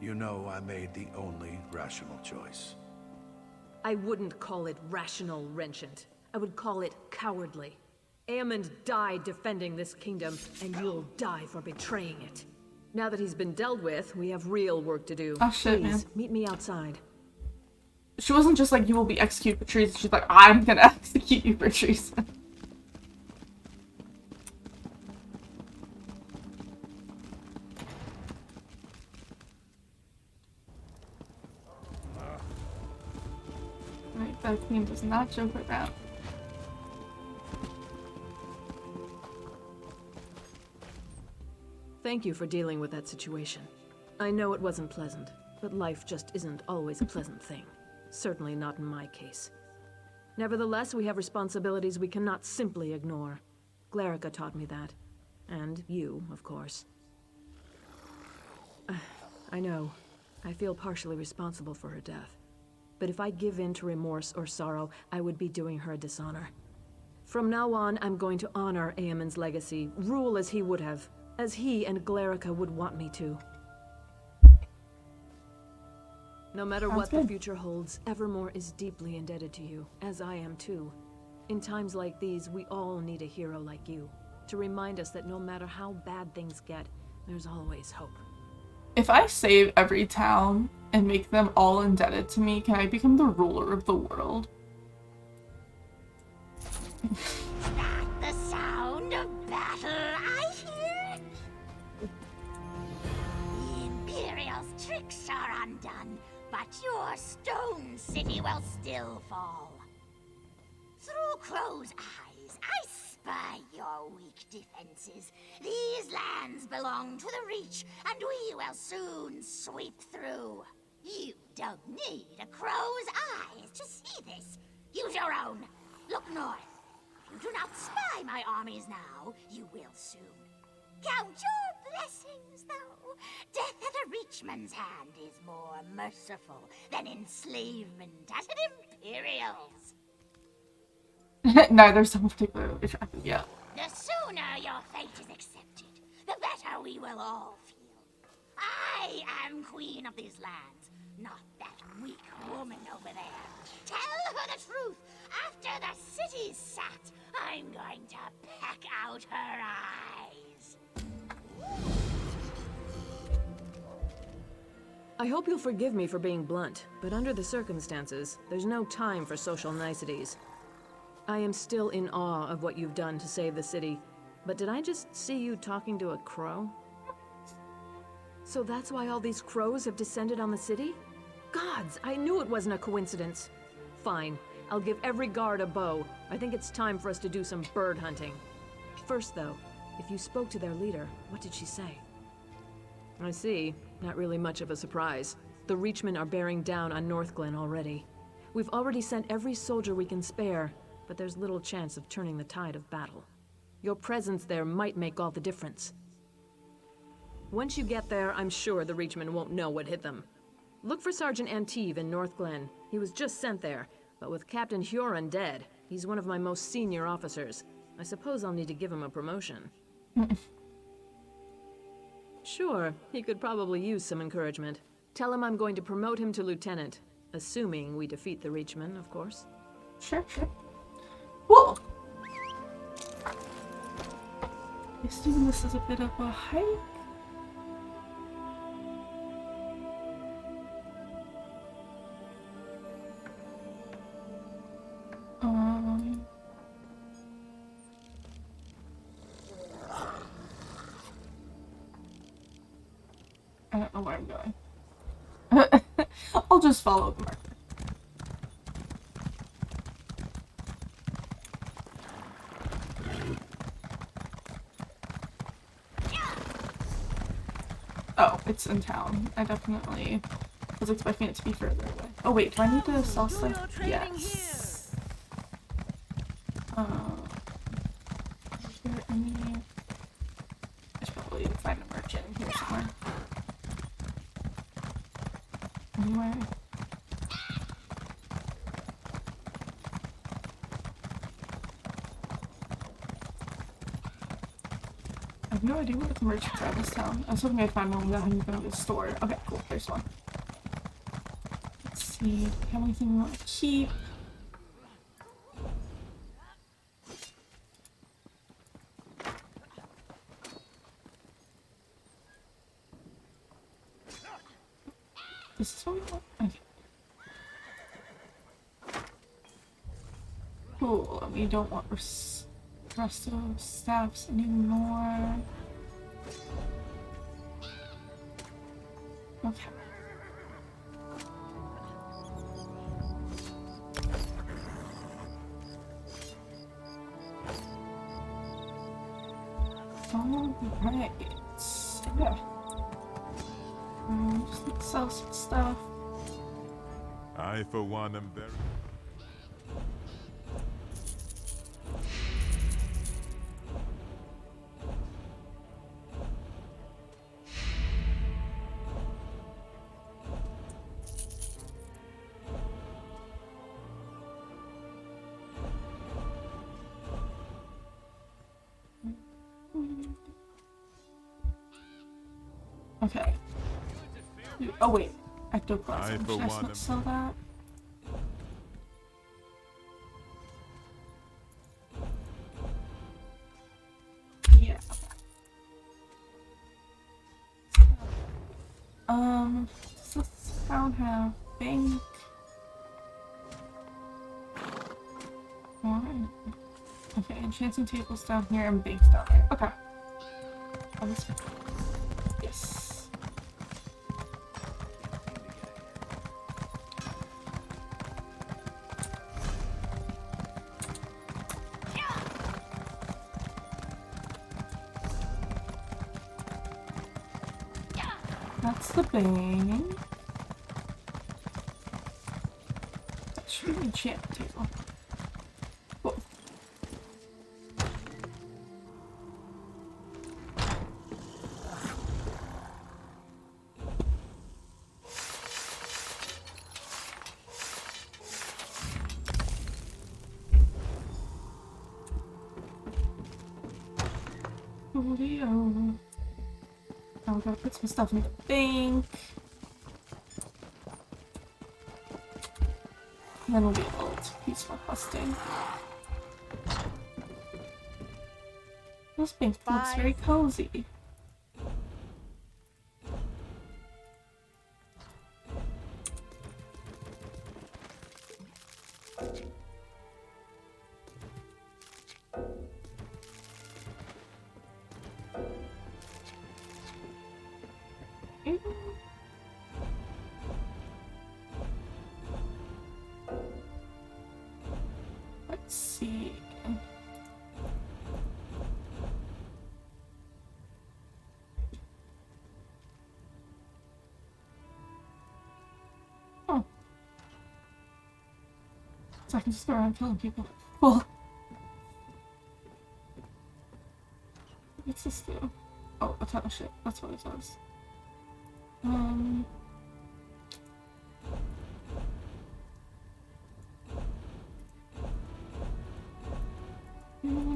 You know I made the only rational choice. I wouldn't call it rational, Renchant. I would call it cowardly. Aemond died defending this kingdom, and you'll die for betraying it. Now that he's been dealt with, we have real work to do. Oh shit, Please, man. meet me outside. She wasn't just like, you will be executed for treason. She's like, I'm gonna execute you for treason. Right, that queen does not joke around. Thank you for dealing with that situation. I know it wasn't pleasant, but life just isn't always a pleasant thing. Certainly not in my case. Nevertheless, we have responsibilities we cannot simply ignore. Glarica taught me that. And you, of course. I know. I feel partially responsible for her death. But if I give in to remorse or sorrow, I would be doing her a dishonor. From now on, I'm going to honor Aemond's legacy, rule as he would have, as he and Glarica would want me to. No matter what the future holds, Evermore is deeply indebted to you, as I am too. In times like these, we all need a hero like you, to remind us that no matter how bad things get, there's always hope. If I save every town and make them all indebted to me, can I become the ruler of the world? That the sound of battle I hear? The Imperial's tricks are undone, but your stone city will still fall. Through Crow's eyes, I spy your weak defenses. These lands belong to the Reach, and we will soon sweep through. You don't need a crow's eyes to see this. Use your own. Look north. If you do not spy my armies now, you will soon. Count your blessings, though. Death at a Reachman's hand is more merciful than enslavement at an Imperial's. Neither someone particularly attractive yet. The sooner your fate is accepted, the better we will all feel. I am queen of these lands, not that weak woman over there. Tell her the truth. After the city's sat, I'm going to peck out her eyes. I hope you'll forgive me for being blunt, but under the circumstances, there's no time for social niceties. I am still in awe of what you've done to save the city, but did I just see you talking to a crow? So that's why all these crows have descended on the city? Gods, I knew it wasn't a coincidence. Fine, I'll give every guard a bow. I think it's time for us to do some bird hunting. First though, if you spoke to their leader, what did she say? I see. Not really much of a surprise. The Reachmen are bearing down on Northglen already. We've already sent every soldier we can spare, but there's little chance of turning the tide of battle. Your presence there might make all the difference. Once you get there, I'm sure the Reachmen won't know what hit them. Look for Sergeant Anteve in North Glen. He was just sent there, but with Captain Huron dead, he's one of my most senior officers. I suppose I'll need to give him a promotion. Sure, he could probably use some encouragement. Tell him I'm going to promote him to lieutenant, assuming we defeat the Reachmen, of course. Sure, sure. Cool. I assume this is a bit of a hike. I don't know where I'm going. I'll just follow the marker. Oh, it's in town. I definitely was expecting it to be further away. Oh wait, do I need to sell stuff? Yes. Is there any... I should probably find a merchant here somewhere. Anywhere. I have no idea what the merchants are in this town. I was hoping I'd find one without having to go to the store. Okay, cool. There's one. Let's see. Do we have anything we want to keep? Is this what we want? Okay. Cool. We don't want resto staffs anymore. Okay. Alright. Yeah. Just need to sell some stuff. I, for one, am very... Okay. Oh wait, ectoplasm. Should I not sell that? Yeah. Does this town have bank? Alright. Okay, enchanting tables down here and banks down there. Okay. Oh, this one. Yes. That's the bank. That should be an enchantment table. Cool. Now we gotta put some stuff in the bank. And then we'll be able to peaceful husting. This bank looks very cozy. Let's see. Oh. So I can just go around killing people. Well. What's this do? Oh, a ton of shit. That's what it does.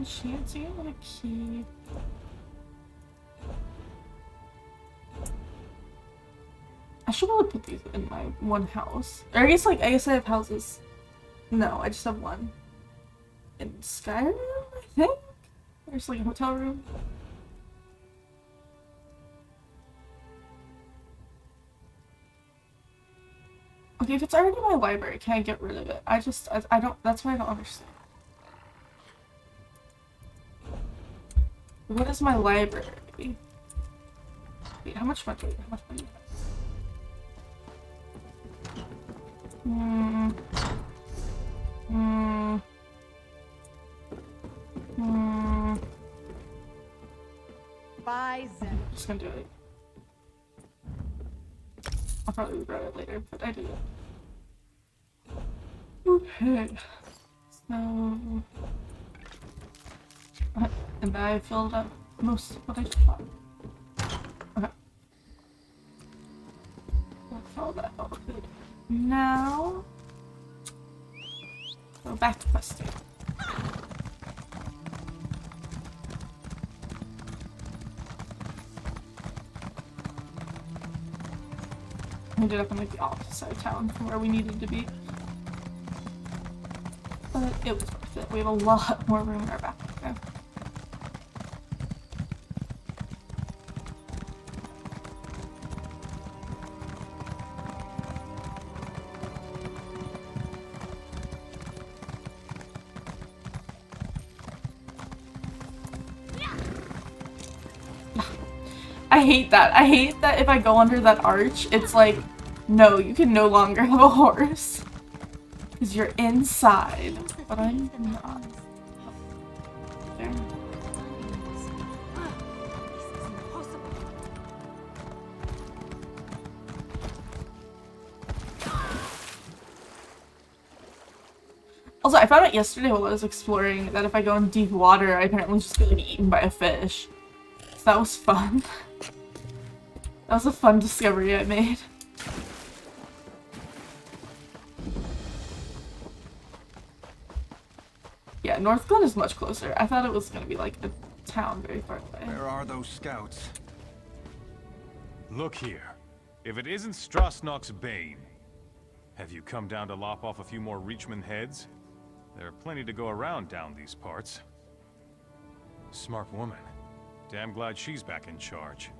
Shanty and a key. I should probably put these in my one house. Or I guess I have houses. No, I just have one. In Skyrim, I think? There's like a hotel room. Okay, if it's already my library, can I get rid of it? I don't, that's what I don't understand. What is my library? Wait, how much money? How much money? Bye, Zen. I'm just gonna do it. I'll probably regret it later, but I did it. Okay. So... and I filled up most of what I thought. Okay. That's all that all good. Now... go back to questing. We ended up on like the opposite side of town from where we needed to be. But it was worth it. We have a lot more room in our backpack now. I hate that. I hate that if I go under that arch, it's like, no, you can no longer have a horse. Because you're inside. But I'm not. There. Also, I found out yesterday while I was exploring that if I go in deep water, I apparently just get like eaten by a fish. So that was fun. That was a fun discovery I made. Yeah, North Glen is much closer. I thought it was gonna be like a town very far away. Where are those scouts? Look here. If it isn't Strasnock's Bane, have you come down to lop off a few more Reachman heads? There are plenty to go around down these parts. Smart woman. Damn glad she's back in charge.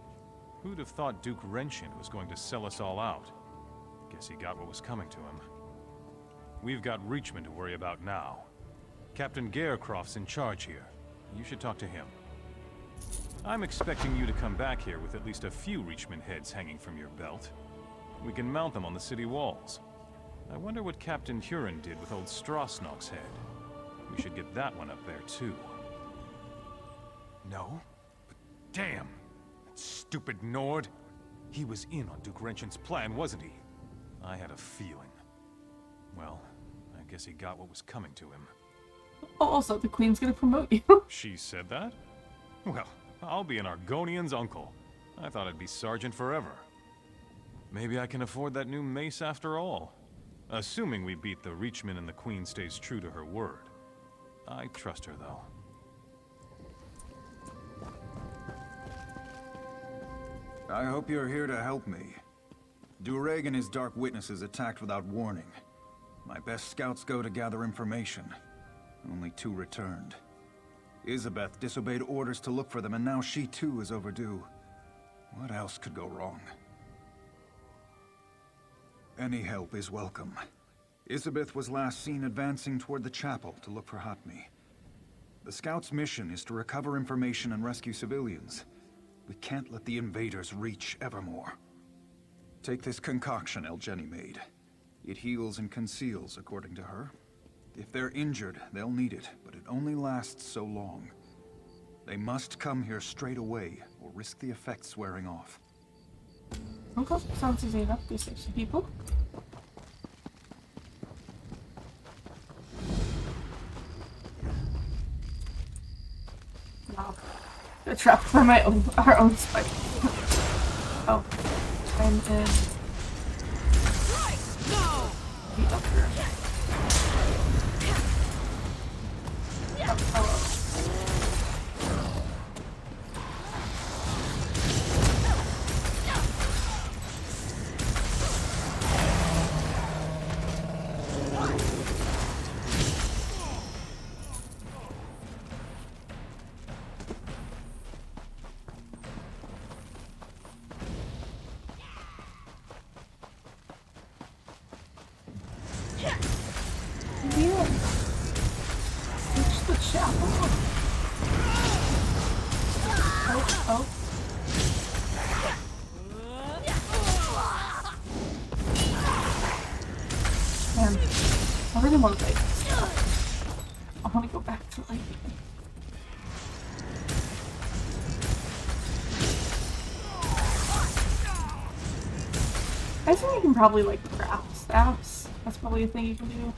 Who'd have thought Duke Wrenchant was going to sell us all out? Guess he got what was coming to him. We've got Reachman to worry about now. Captain Garecroft's in charge here. You should talk to him. I'm expecting you to come back here with at least a few Reachman heads hanging from your belt. We can mount them on the city walls. I wonder what Captain Huron did with old Strasnock's head. We should get that one up there too. No? But damn! That stupid Nord! He was in on Duke Wrenchant's plan, wasn't he? I had a feeling. Well, I guess he got what was coming to him. Oh, also, the Queen's gonna promote you. She said that? Well, I'll be an Argonian's uncle. I thought I'd be sergeant forever. Maybe I can afford that new mace after all. Assuming we beat the Reachman and the Queen stays true to her word. I trust her, though. I hope you're here to help me. Dureg and his Dark Witnesses attacked without warning. My best scouts go to gather information. Only 2 returned. Isabeth disobeyed orders to look for them, and now she too is overdue. What else could go wrong? Any help is welcome. Isabeth was last seen advancing toward the chapel to look for Hatmi. The scouts' mission is to recover information and rescue civilians. We can't let the invaders reach Evermore. Take this concoction Elgeni made. It heals and conceals, according to her. If they're injured, they'll need it, but it only lasts so long. They must come here straight away, or risk the effects wearing off. Okay, sounds easy enough. Go save some people. Wow. trap for our own spike. Oh, I'm in the upper room. Oh, hello. Man, I really want to play this. I want to go back to like. I think you can probably like craft staffs. That's probably a thing you can do.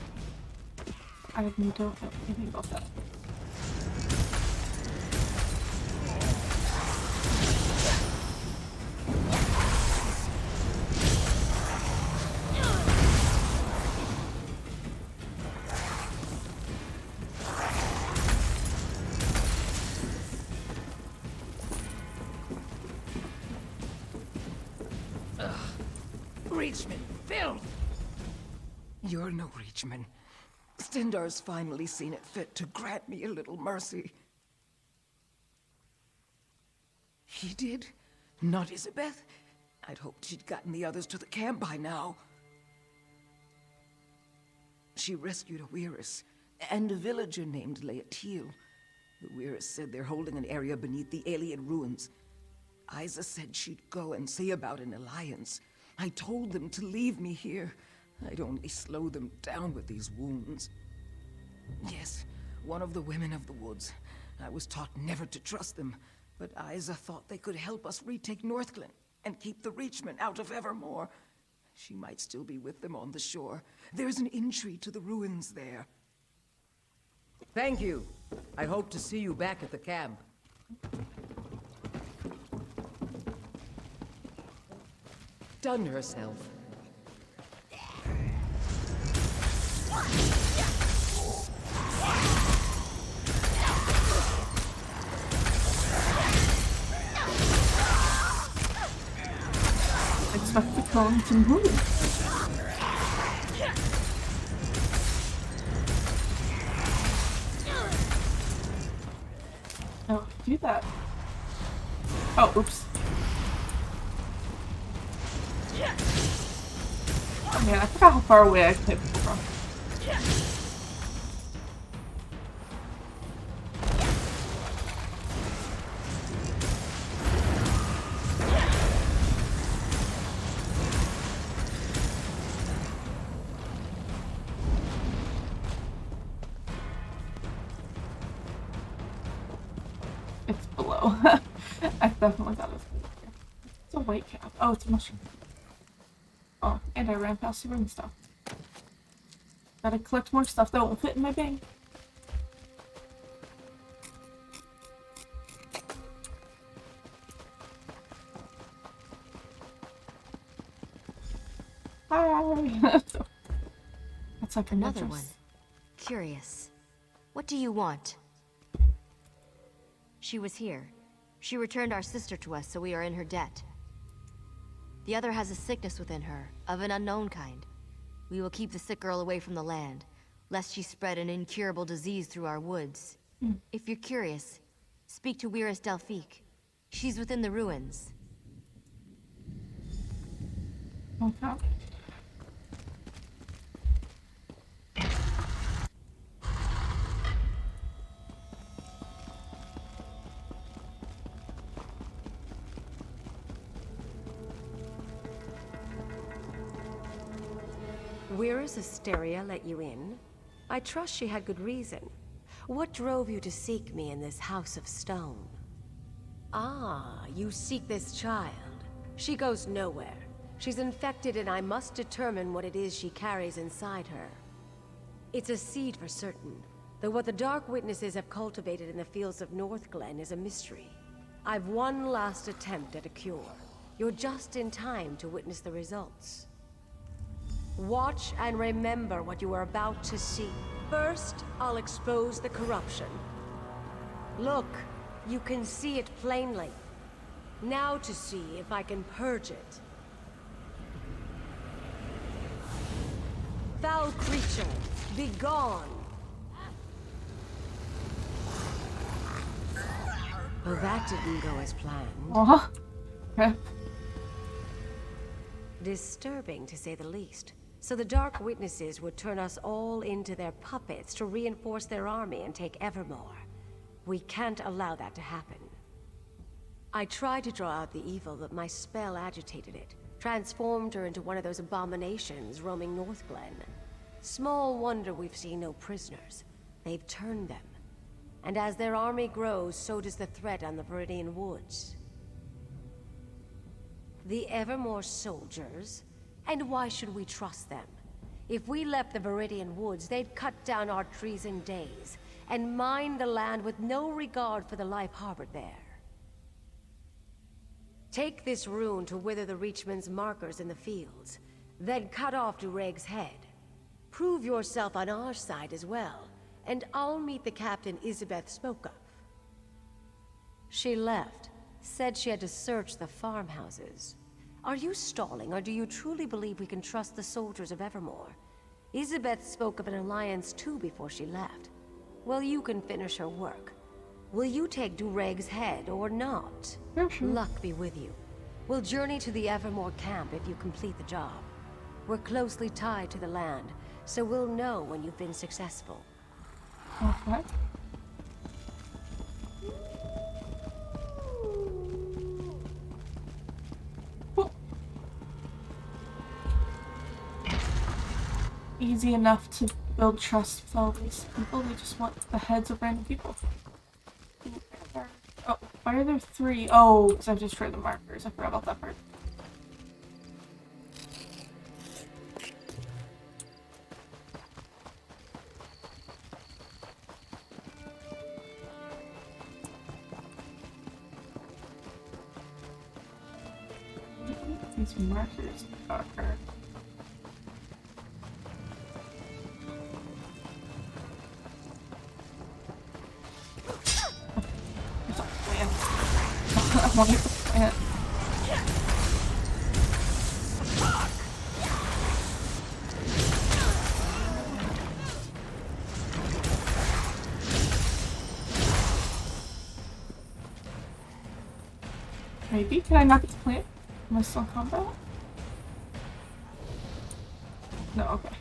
I don't know anything about that. Reachman, filth! You're no Reachman. Stendar's finally seen it fit to grant me a little mercy. He did? Not Isabeth? I'd hoped she'd gotten the others to the camp by now. She rescued a Weirus, and a villager named Leotil. The Weirus said they're holding an area beneath the alien ruins. Isa said she'd go and see about an alliance. I told them to leave me here. I'd only slow them down with these wounds. Yes, one of the women of the woods. I was taught never to trust them, but Isa thought they could help us retake Northglen and keep the Reachmen out of Evermore. She might still be with them on the shore. There's an entry to the ruins there. Thank you. I hope to see you back at the camp. Done herself. Expect the cone to move. Oh, do that. Oh, oops. Oh man, I forgot how far away I can hit people from. It's below. I definitely got it. It's a white cap. Oh, it's a mushroom. Oh, and I ran past the ring stuff. Gotta collect more stuff that won't fit in my bank. Hi! That's like another one. Curious. What do you want? She was here. She returned our sister to us, so we are in her debt. The other has a sickness within her, of an unknown kind. We will keep the sick girl away from the land, lest she spread an incurable disease through our woods. If you're curious, speak to Weirus Delphique. She's within the ruins. Okay. Weirus Asteria let you in? I trust she had good reason. What drove you to seek me in this house of stone? Ah, you seek this child. She goes nowhere. She's infected and I must determine what it is she carries inside her. It's a seed for certain, though what the Dark Witnesses have cultivated in the fields of Northglen is a mystery. I've one last attempt at a cure. You're just in time to witness the results. Watch and remember what you are about to see. First, I'll expose the corruption. Look, you can see it plainly. Now to see if I can purge it. Foul creature, be gone! Well, that didn't go as planned. Okay. Disturbing, to say the least. So the Dark Witnesses would turn us all into their puppets to reinforce their army and take Evermore. We can't allow that to happen. I tried to draw out the evil, but my spell agitated it, transformed her into one of those abominations roaming North Glen. Small wonder we've seen no prisoners. They've turned them. And as their army grows, so does the threat on the Viridian Woods. The Evermore soldiers? And why should we trust them? If we left the Viridian Woods, they'd cut down our trees in days, and mine the land with no regard for the life harbored there. Take this rune to wither the Reachman's markers in the fields, then cut off Dureg's head. Prove yourself on our side as well, and I'll meet the captain Isabeth spoke of. She left, said she had to search the farmhouses. Are you stalling, or do you truly believe we can trust the soldiers of Evermore? Isabeth spoke of an alliance too before she left. Well, you can finish her work. Will you take Dureg's head or not? Luck be with you. We'll journey to the Evermore camp if you complete the job. We're closely tied to the land, so we'll know when you've been successful. Okay. Easy enough to build trust with all these people. They just want the heads of random people. Oh, why are there 3? Oh, because I've destroyed the markers. I forgot about that part. These markers are... I want to plant. Maybe? Can I not get to plant? Am I still in combat? No, okay.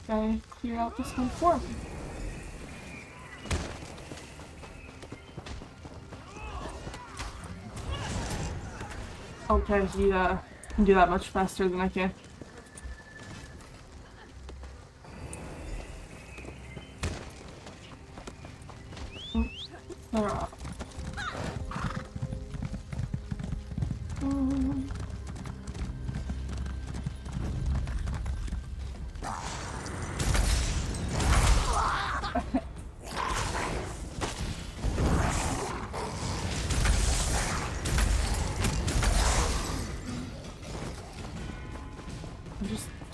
Gotta clear out this one for me. Okay, you can do that much faster than I can.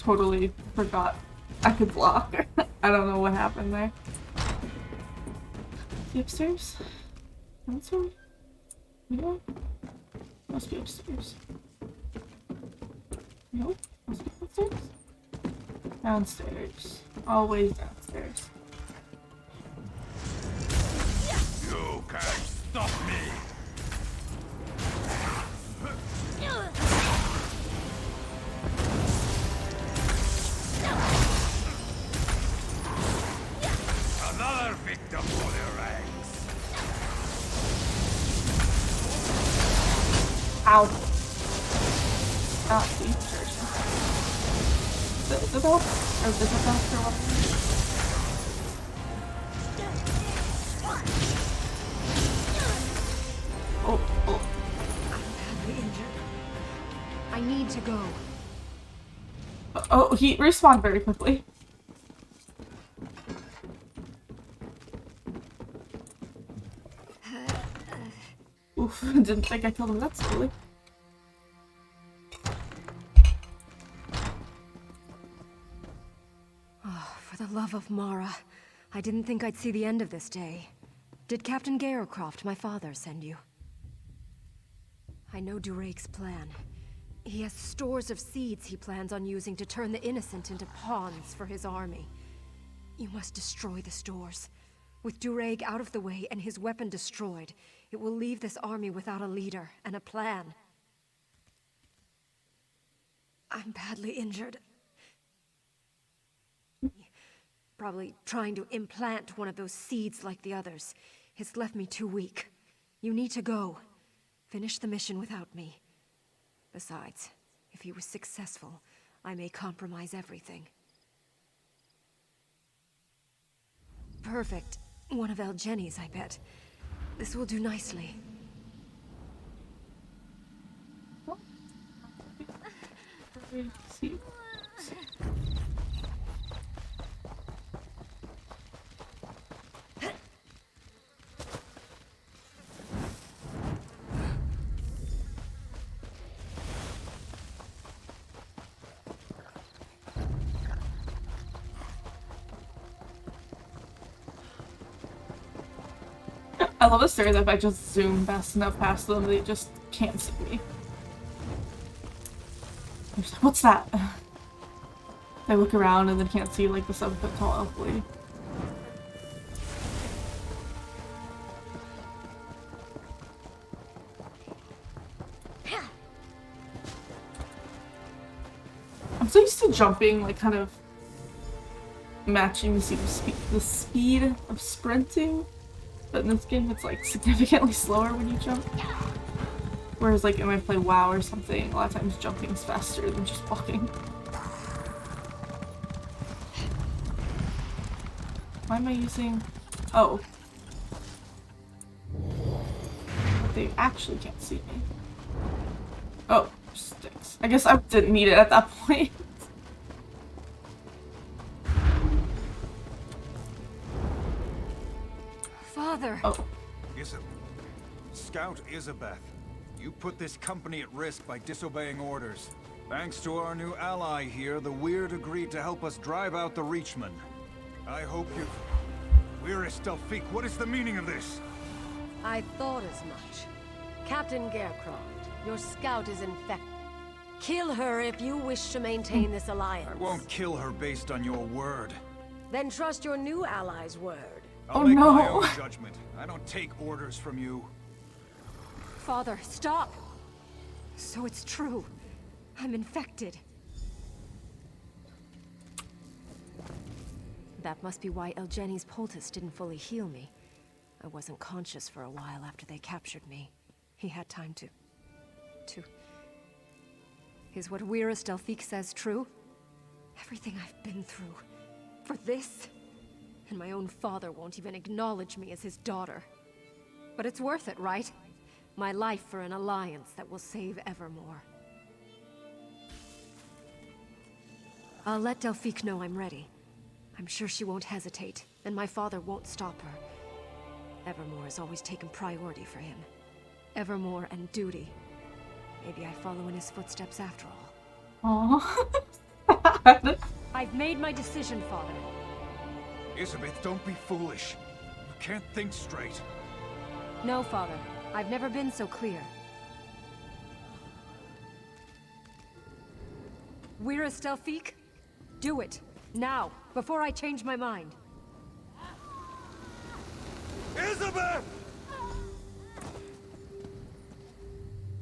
totally forgot I could block. I don't know what happened there. Is he upstairs? Downstairs? No? Must be upstairs. No? Must be upstairs? Downstairs. Always downstairs. You can't stop me! Another victim for your ranks! Ow. Ah, see, the bell? Or is this a bell or what? Oh, oh. I'm badly injured. I need to go. Oh, he respawned very quickly. Oof, didn't think I killed him that slowly. Oh, for the love of Mara. I didn't think I'd see the end of this day. Did Captain Garecroft, my father, send you? I know Durake's plan. He has stores of seeds he plans on using to turn the innocent into pawns for his army. You must destroy the stores. With Durake out of the way and his weapon destroyed, it will leave this army without a leader and a plan. I'm badly injured. Probably trying to implant one of those seeds like the others. It's left me too weak. You need to go. Finish the mission without me. Besides, if he was successful, I may compromise everything. Perfect. One of Elgeni's, I bet. This will do nicely. I love the story that if I just zoom fast enough past them, they just can't see me. What's that? I look around and then can't see like the 7-foot tall elf lady. I'm so used to jumping, like kind of matching the speed of sprinting. But in this game, it's like significantly slower when you jump. Whereas like when I play WoW or something, a lot of times jumping's faster than just walking. Why am I using... Oh. But they actually can't see me. Oh, sticks. I guess I didn't need it at that point. Father! Oh. Scout Isabeth, you put this company at risk by disobeying orders. Thanks to our new ally here, the Weird agreed to help us drive out the Reachmen. I hope you... Weirus Delphique, what is the meaning of this? I thought as much. Captain Garecroft, your scout is infected. Kill her if you wish to maintain this alliance. I won't kill her based on your word. Then trust your new ally's word. I'll make my own judgment. I don't take orders from you. Father, stop! So it's true. I'm infected. That must be why Elgeni's poultice didn't fully heal me. I wasn't conscious for a while after they captured me. He had time to... Is what Weirus Delphique says true? Everything I've been through. For this? And my own father won't even acknowledge me as his daughter. But it's worth it, right? My life for an alliance that will save Evermore. I'll let Delphique know I'm ready. I'm sure she won't hesitate, and my father won't stop her. Evermore has always taken priority for him. Evermore and duty. Maybe I follow in his footsteps after all. Aww. bad. I've made my decision, Father. Elizabeth, don't be foolish. You can't think straight. No, Father. I've never been so clear. We're a Stelfique? Do it. Now, before I change my mind. Elizabeth!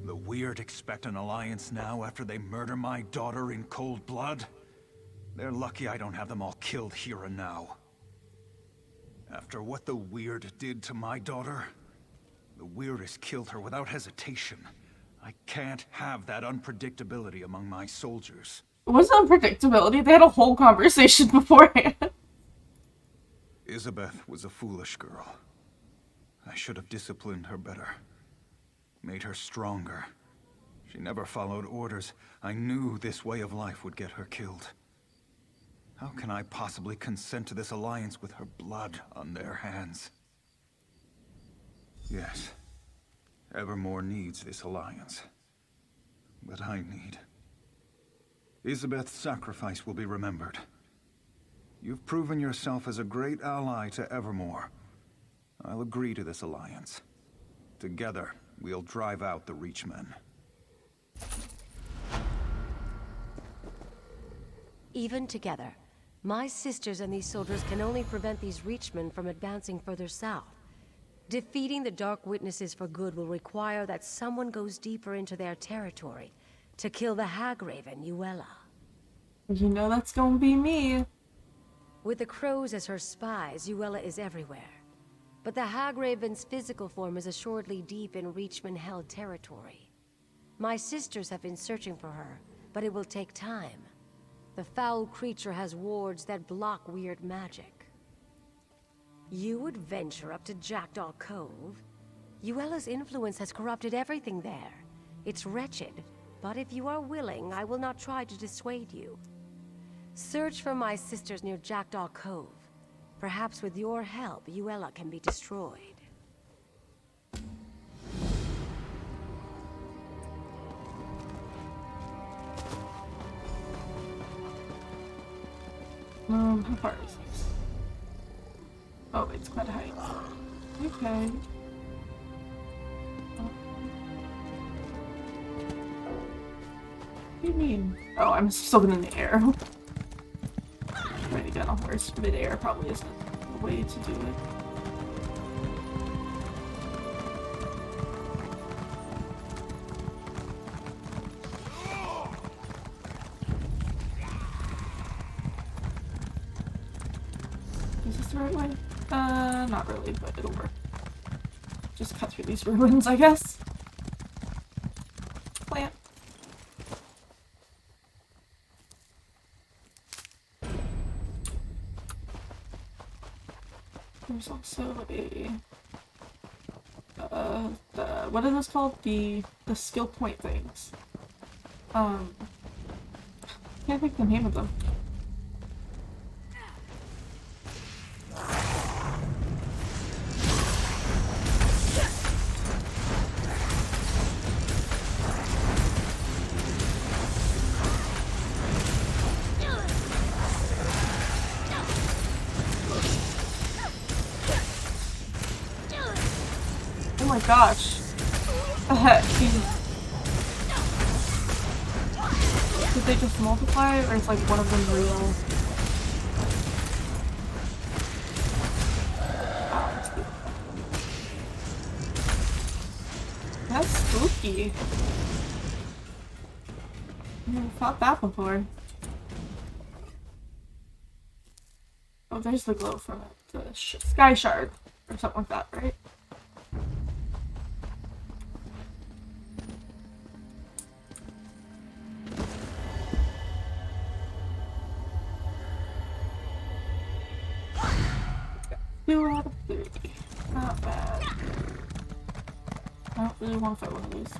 The Weird expect an alliance now after they murder my daughter in cold blood? They're lucky I don't have them all killed here and now. After what the Weird did to my daughter, the Weirdest killed her without hesitation. I can't have that unpredictability among my soldiers. It wasn't unpredictability. They had a whole conversation beforehand. Elizabeth was a foolish girl. I should have disciplined her better. Made her stronger. She never followed orders. I knew this way of life would get her killed. How can I possibly consent to this alliance with her blood on their hands? Yes, Evermore needs this alliance. But I need. Elizabeth's sacrifice will be remembered. You've proven yourself as a great ally to Evermore. I'll agree to this alliance. Together, we'll drive out the Reachmen. Even together, my sisters and these soldiers can only prevent these Reachmen from advancing further south. Defeating the Dark Witnesses for good will require that someone goes deeper into their territory to kill the Hagraven, Yuella. You know that's gonna be me. With the Crows as her spies, Yuella is everywhere. But the Hagraven's physical form is assuredly deep in Reachman-held territory. My sisters have been searching for her, but it will take time. The foul creature has wards that block weird magic. You would venture up to Jackdaw Cove? Yuella's influence has corrupted everything there. It's wretched, but if you are willing, I will not try to dissuade you. Search for my sisters near Jackdaw Cove. Perhaps with your help, Yuella can be destroyed. How far is this? Oh, it's quite a height. Okay. What do you mean? Oh, I'm still in the air. Trying to get on a horse mid-air probably isn't the way to do it. Is this the right way? Not really, but it'll work. Just cut through these ruins, I guess. Plant. There's also a what are those called? The skill point things. Can't think the name of them. Oh my gosh. Did they just multiply, or is like one of them real? That's spooky. I've never fought that before. Oh, there's the glow from it. The sky shard, or something like that, right? Two out of 3. Not bad. I don't really want to fight one of these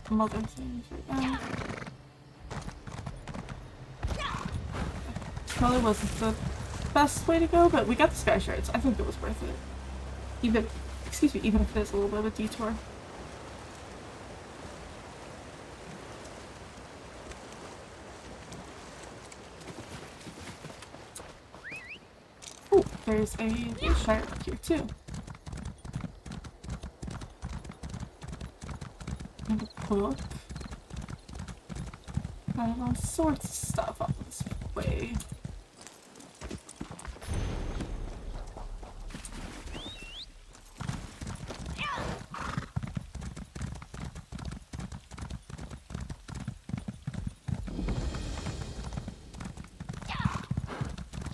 mother things right now. Probably wasn't the best way to go, but we got the sky shards. I think it was worth it. Even if it is a little bit of a detour. there's a shire up here too. And a book. I have all sorts of stuff up this way.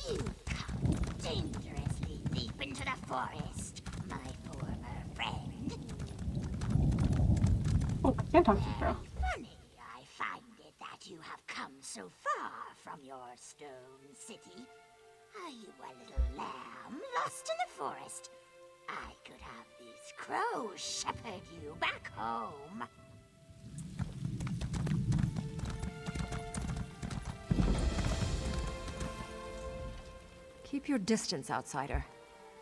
You come dangerously deep into the forest, my former friend. Oh, I can't talk to you, bro. Funny, I find it that you have come so far from your stone city. Are you a little lamb lost in the forest? I could have these crows shepherd you back home. Keep your distance, outsider.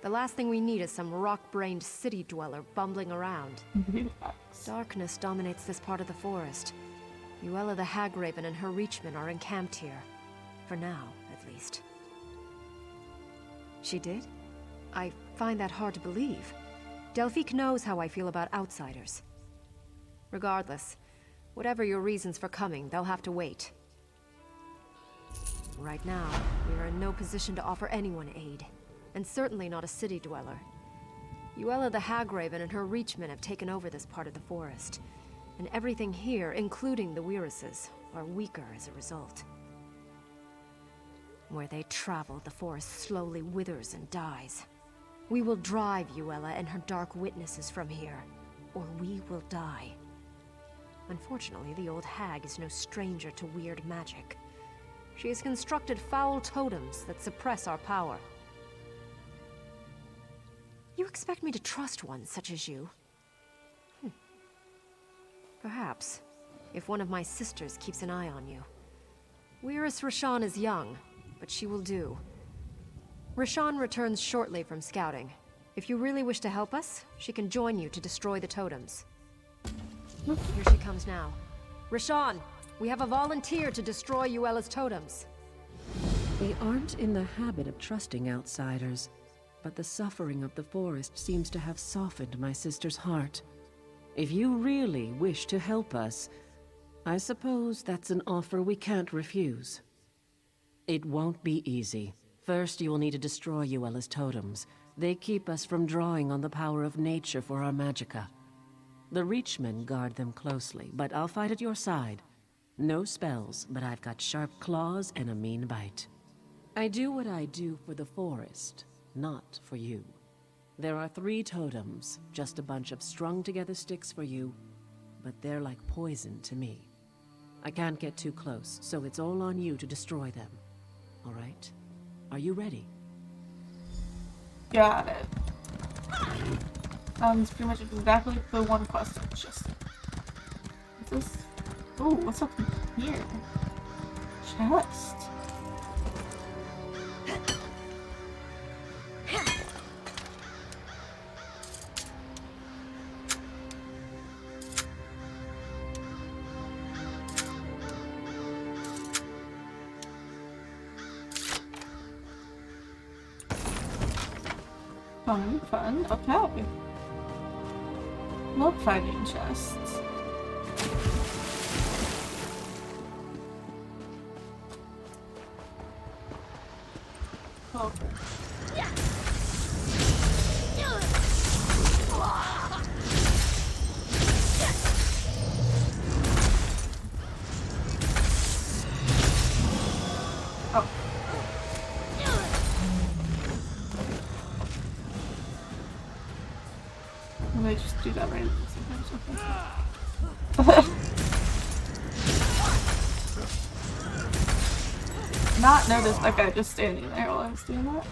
The last thing we need is some rock-brained city dweller bumbling around. Darkness dominates this part of the forest. Uella the Hagraven and her Reachmen are encamped here. For now, at least. She did? I find that hard to believe. Delphique knows how I feel about outsiders. Regardless, whatever your reasons for coming, they'll have to wait. Right now, we are in no position to offer anyone aid, and certainly not a city dweller. Uella the Hagraven and her Reachmen have taken over this part of the forest, and everything here, including the Weiruses, are weaker as a result. Where they travel, the forest slowly withers and dies. We will drive Uella and her dark witnesses from here, or we will die. Unfortunately, the old hag is no stranger to weird magic. She has constructed foul totems that suppress our power. You expect me to trust one such as you? Perhaps, if one of my sisters keeps an eye on you. Weiris Rashan is young, but she will do. Rashan returns shortly from scouting. If you really wish to help us, she can join you to destroy the totems. Here she comes now. Rashan, we have a volunteer to destroy Uella's totems. We aren't in the habit of trusting outsiders, but the suffering of the forest seems to have softened my sister's heart. If you really wish to help us, I suppose that's an offer we can't refuse. It won't be easy. First, you will need to destroy Uella's totems. They keep us from drawing on the power of nature for our magicka. The Reachmen guard them closely, but I'll fight at your side. No spells, but I've got sharp claws and a mean bite. I do what I do for the forest, not for you. There are 3 totems, just a bunch of strung-together sticks for you, but they're like poison to me. I can't get too close, so it's all on you to destroy them. All right? Are you ready? Got it. It's pretty much exactly the one quest. It's just... What's this? Ooh, what's up here? Chest. Fun, fun, okay. Love finding chests. Oh. I just do that randomly sometimes. Not noticed that guy just standing there while I was doing that.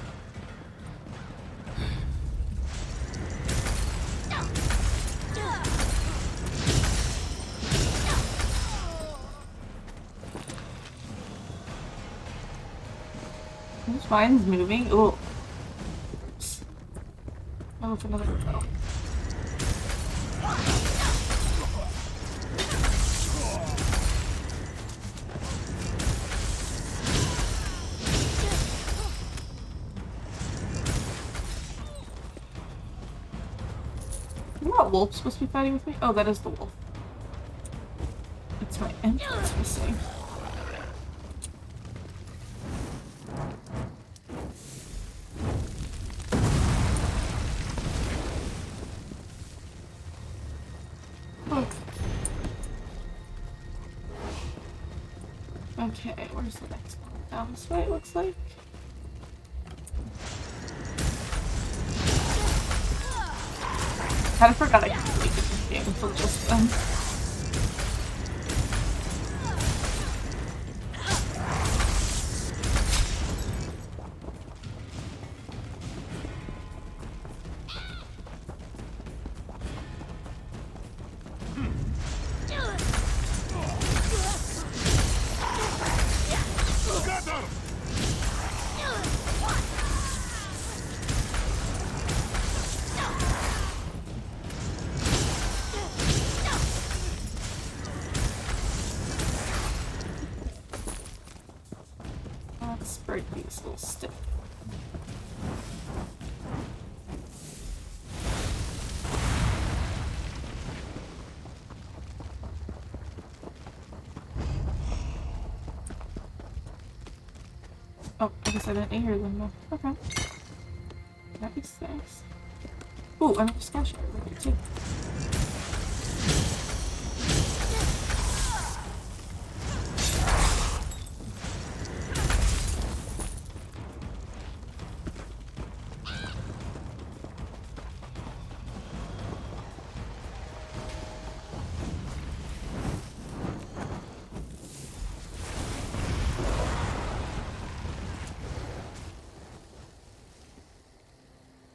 This mine's moving. Ooh. Oh, it's another girl. wolf supposed to be fighting with me? Oh, that is the wolf. It's my end that's missing. Oh. Okay, where's the next one? Down this way, it looks like. Kinda forgot I could make this game until just then. Let's break these little sticks. Oh, I guess I didn't hear them though. Okay. That makes sense. Ooh, another scash right here too.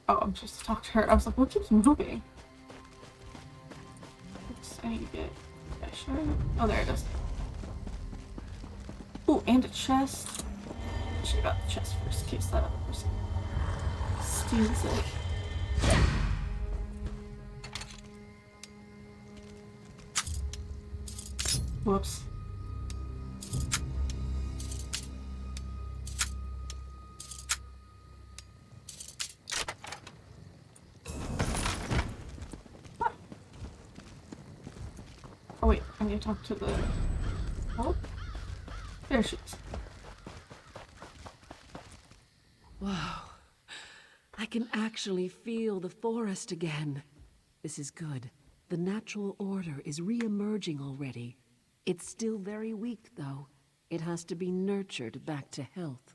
Oh, I'm supposed to talk to her. I was like, what keeps moving? Oops, I need to get that shirt. Oh, there it is. Ooh, and a chest. I should have got the chest first in case that other person steals it. Whoops. Oh wait, I need to talk to the... Oh, there she is. Wow. I can actually feel the forest again. This is good. The natural order is re-emerging already. It's still very weak, though. It has to be nurtured back to health.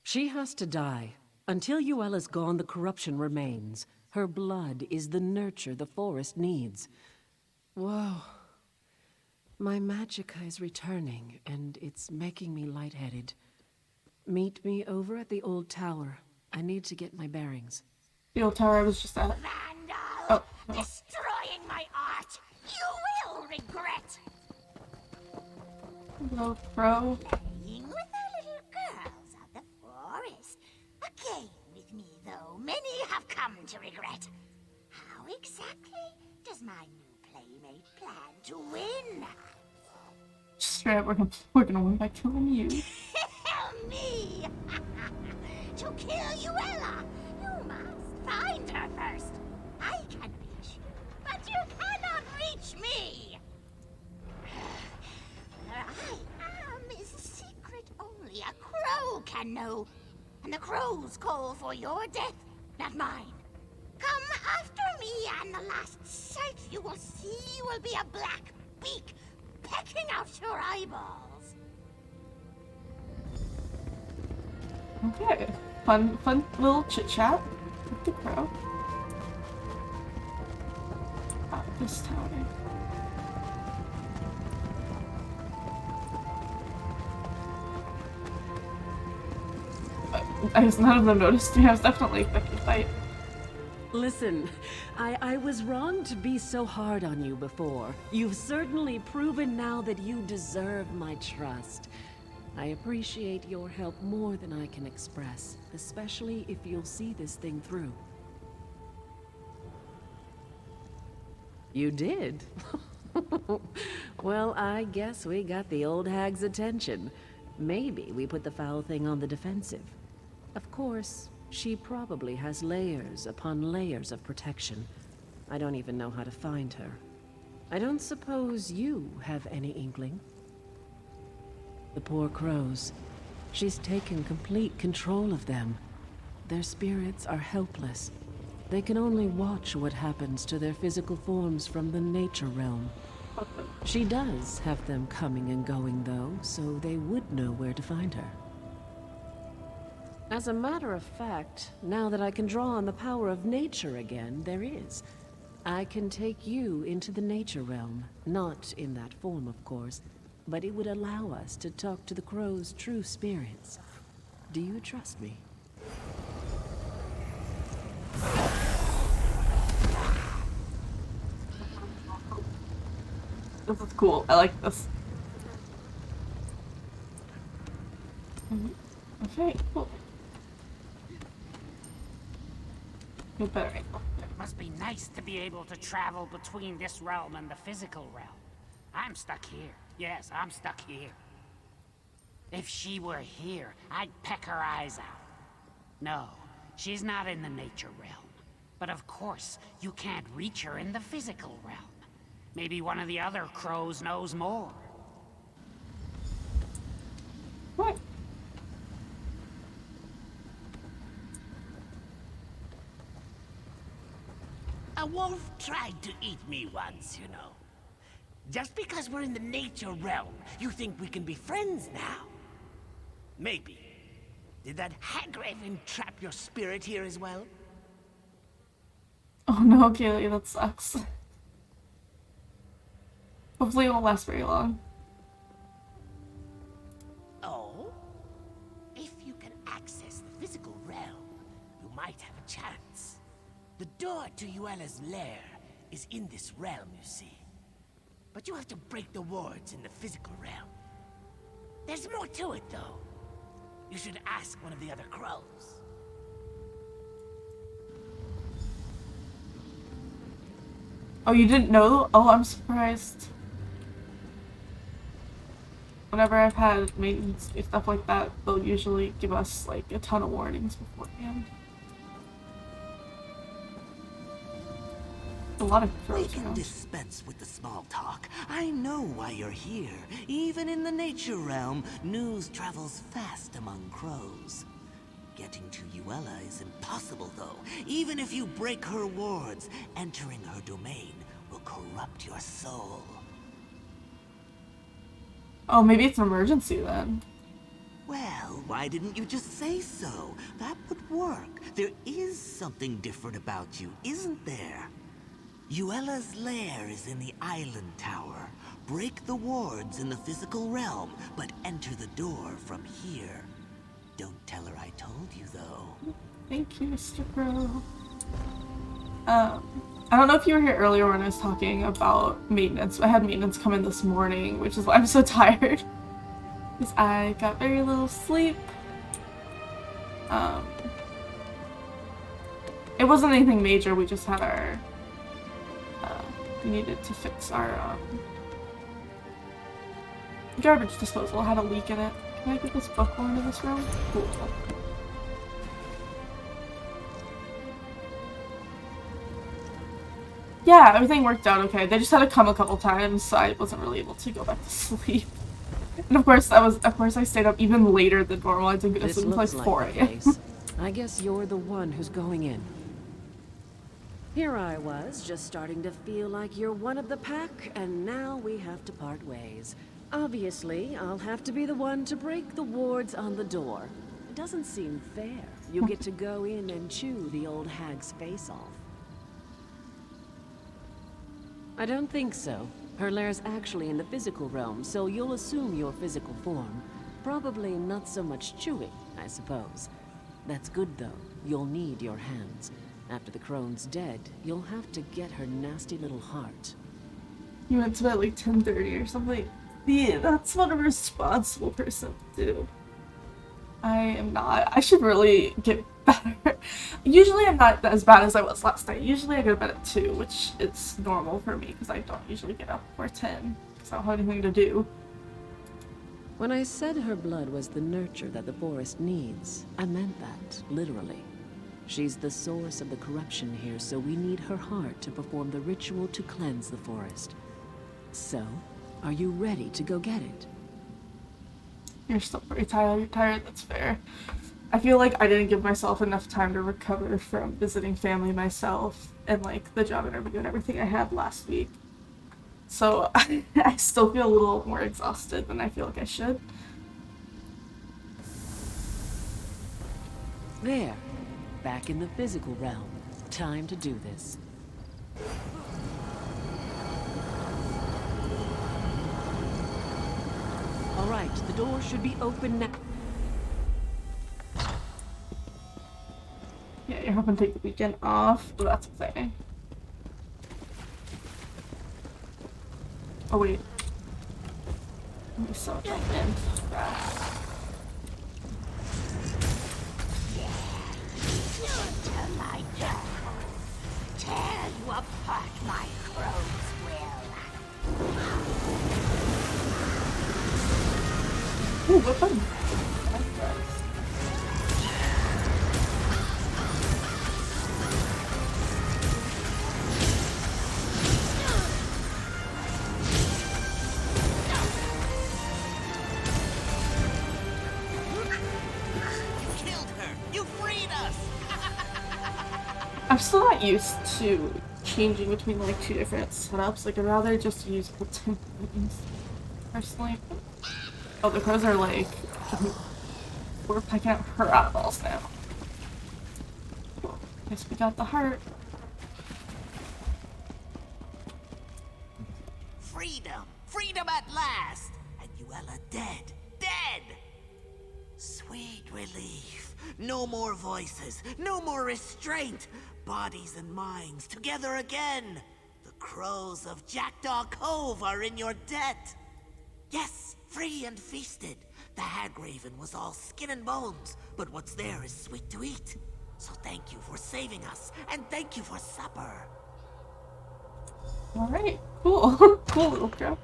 She has to die. Until Yuella's gone, the corruption remains. Her blood is the nurture the forest needs. Whoa. My magicka is returning, and it's making me lightheaded. Meet me over at the old tower. I need to get my bearings. The old tower I was just at. Vandal! Oh, no. Destroying my art! You will regret! Hello, bro. Playing with the little girls of the forest. A game with me, though many have come to regret. How exactly does my new playmate plan to win? Straight up, we're gonna win by killing you. Kill me! To kill Yuella, you must find her first. I can reach you, but you cannot reach me. Where I am is a secret only a crow can know. And the crows call for your death, not mine. Come after me, and the last sight you will see will be a black beak pecking out your eyeballs. Okay. Fun little chit-chat with the crow. This tower. I guess none of them noticed me. I was definitely expecting to fight. Listen, I was wrong to be so hard on you before. You've certainly proven now that you deserve my trust. I appreciate your help more than I can express, especially if you'll see this thing through. You did? Well, I guess we got the old hag's attention. Maybe we put the foul thing on the defensive. Of course, she probably has layers upon layers of protection. I don't even know how to find her. I don't suppose you have any inkling? The poor crows. She's taken complete control of them. Their spirits are helpless. They can only watch what happens to their physical forms from the nature realm. She does have them coming and going, though, so they would know where to find her. As a matter of fact, now that I can draw on the power of nature again, there is. I can take you into the nature realm. Not in that form, of course, but it would allow us to talk to the crow's true spirits. Do you trust me? This is cool. I like this. Okay, cool. Get better angle. It must be nice to be able to travel between this realm and the physical realm. I'm stuck here. Yes, I'm stuck here. If she were here, I'd peck her eyes out. No, she's not in the nature realm. But of course, you can't reach her in the physical realm. Maybe one of the other crows knows more. What? A wolf tried to eat me once, you know. Just because we're in the nature realm, you think we can be friends now? Maybe. Did that Hagraven trap your spirit here as well? Oh no, Kaylee, that sucks. Hopefully it won't last very long. Oh? If you can access the physical realm, you might have a chance. The door to Yuela's lair is in this realm, you see. But you have to break the wards in the physical realm. There's more to it, though. You should ask one of the other crows. Oh, you didn't know? Oh, I'm surprised. Whenever I've had maintenance stuff like that, they'll usually give us like a ton of warnings beforehand. A lot of crows. We can dispense with the small talk. I know why you're here. Even in the nature realm, news travels fast among crows. Getting to Yuela is impossible, though. Even if you break her wards, entering her domain will corrupt your soul. Oh, maybe it's an emergency then. Well, why didn't you just say so? That would work. There is something different about you, isn't there? Yuela's lair is in the island tower. Break the wards in the physical realm, but enter the door from here. Don't tell her I told you, though. Thank you, Mr. Crow. I don't know if you were here earlier when I was talking about maintenance. I had maintenance come in this morning, which is why I'm so tired. Because I got very little sleep. It wasn't anything major, we just had our... we needed to fix our garbage disposal. It had a leak in it. Can I get this book while I'm in this room? Cool. Yeah, everything worked out okay. They just had to come a couple times, so I wasn't really able to go back to sleep. And of course, I stayed up even later than normal. I didn't go to sleep until like 4 a.m. I guess you're the one who's going in. Here I was, just starting to feel like you're one of the pack, and now we have to part ways. Obviously, I'll have to be the one to break the wards on the door. It doesn't seem fair. You get to go in and chew the old hag's face off. I don't think so. Her lair's actually in the physical realm, so you'll assume your physical form. Probably not so much chewing, I suppose. That's good, though. You'll need your hands. After the crone's dead, you'll have to get her nasty little heart. You went to bed like 10:30 or something. Yeah, that's what a responsible person would do. I am not. I should really get better. Usually I'm not as bad as I was last night. Usually I go to bed at 2, which is normal for me because I don't usually get up before 10 because I don't have anything to do. When I said her blood was the nurture that the forest needs, I meant that, literally. She's the source of the corruption here, so we need her heart to perform the ritual to cleanse the forest. So, are you ready to go get it? You're still pretty tired, that's fair. I feel like I didn't give myself enough time to recover from visiting family myself and like the job interview and everything I had last week. So I still feel a little more exhausted than I feel like I should. There, back in the physical realm. Time to do this. All right, the door should be open now. Yeah, you're hoping to take the weekend off. Oh, that's exciting. Oh wait. Let me so jump in fast. To my death. Tear you apart, my crows will. Ooh, what fun. I'm still not used to changing between like two different setups. Like I'd rather just use the two buttons personally. Oh, the crows are like we're picking up her eyeballs now. Cool. Guess we got the heart. Freedom! Freedom at last! And Yuella dead! Dead! Sweet relief. No more voices. No more restraint. Bodies and minds together again. The crows of Jackdaw Cove are in your debt. Yes, free and feasted. The hag raven was all skin and bones, but what's there is sweet to eat. So thank you for saving us, and thank you for supper. Alright, cool. Cool little crow.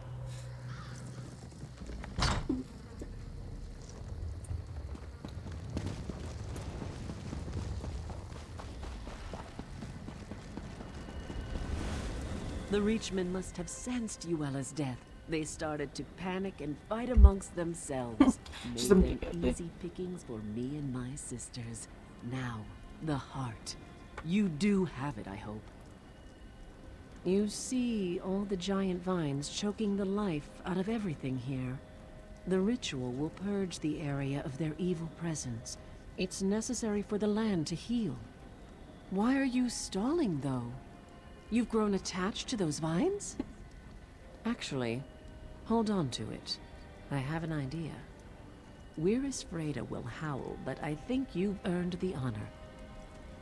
The Reachmen must have sensed Yuella's death. They started to panic and fight amongst themselves. Made them easy pickings for me and my sisters. Now, the heart. You do have it, I hope. You see all the giant vines choking the life out of everything here. The ritual will purge the area of their evil presence. It's necessary for the land to heal. Why are you stalling, though? You've grown attached to those vines? Actually, hold on to it. I have an idea. Wyrus Freda will howl, but I think you've earned the honor.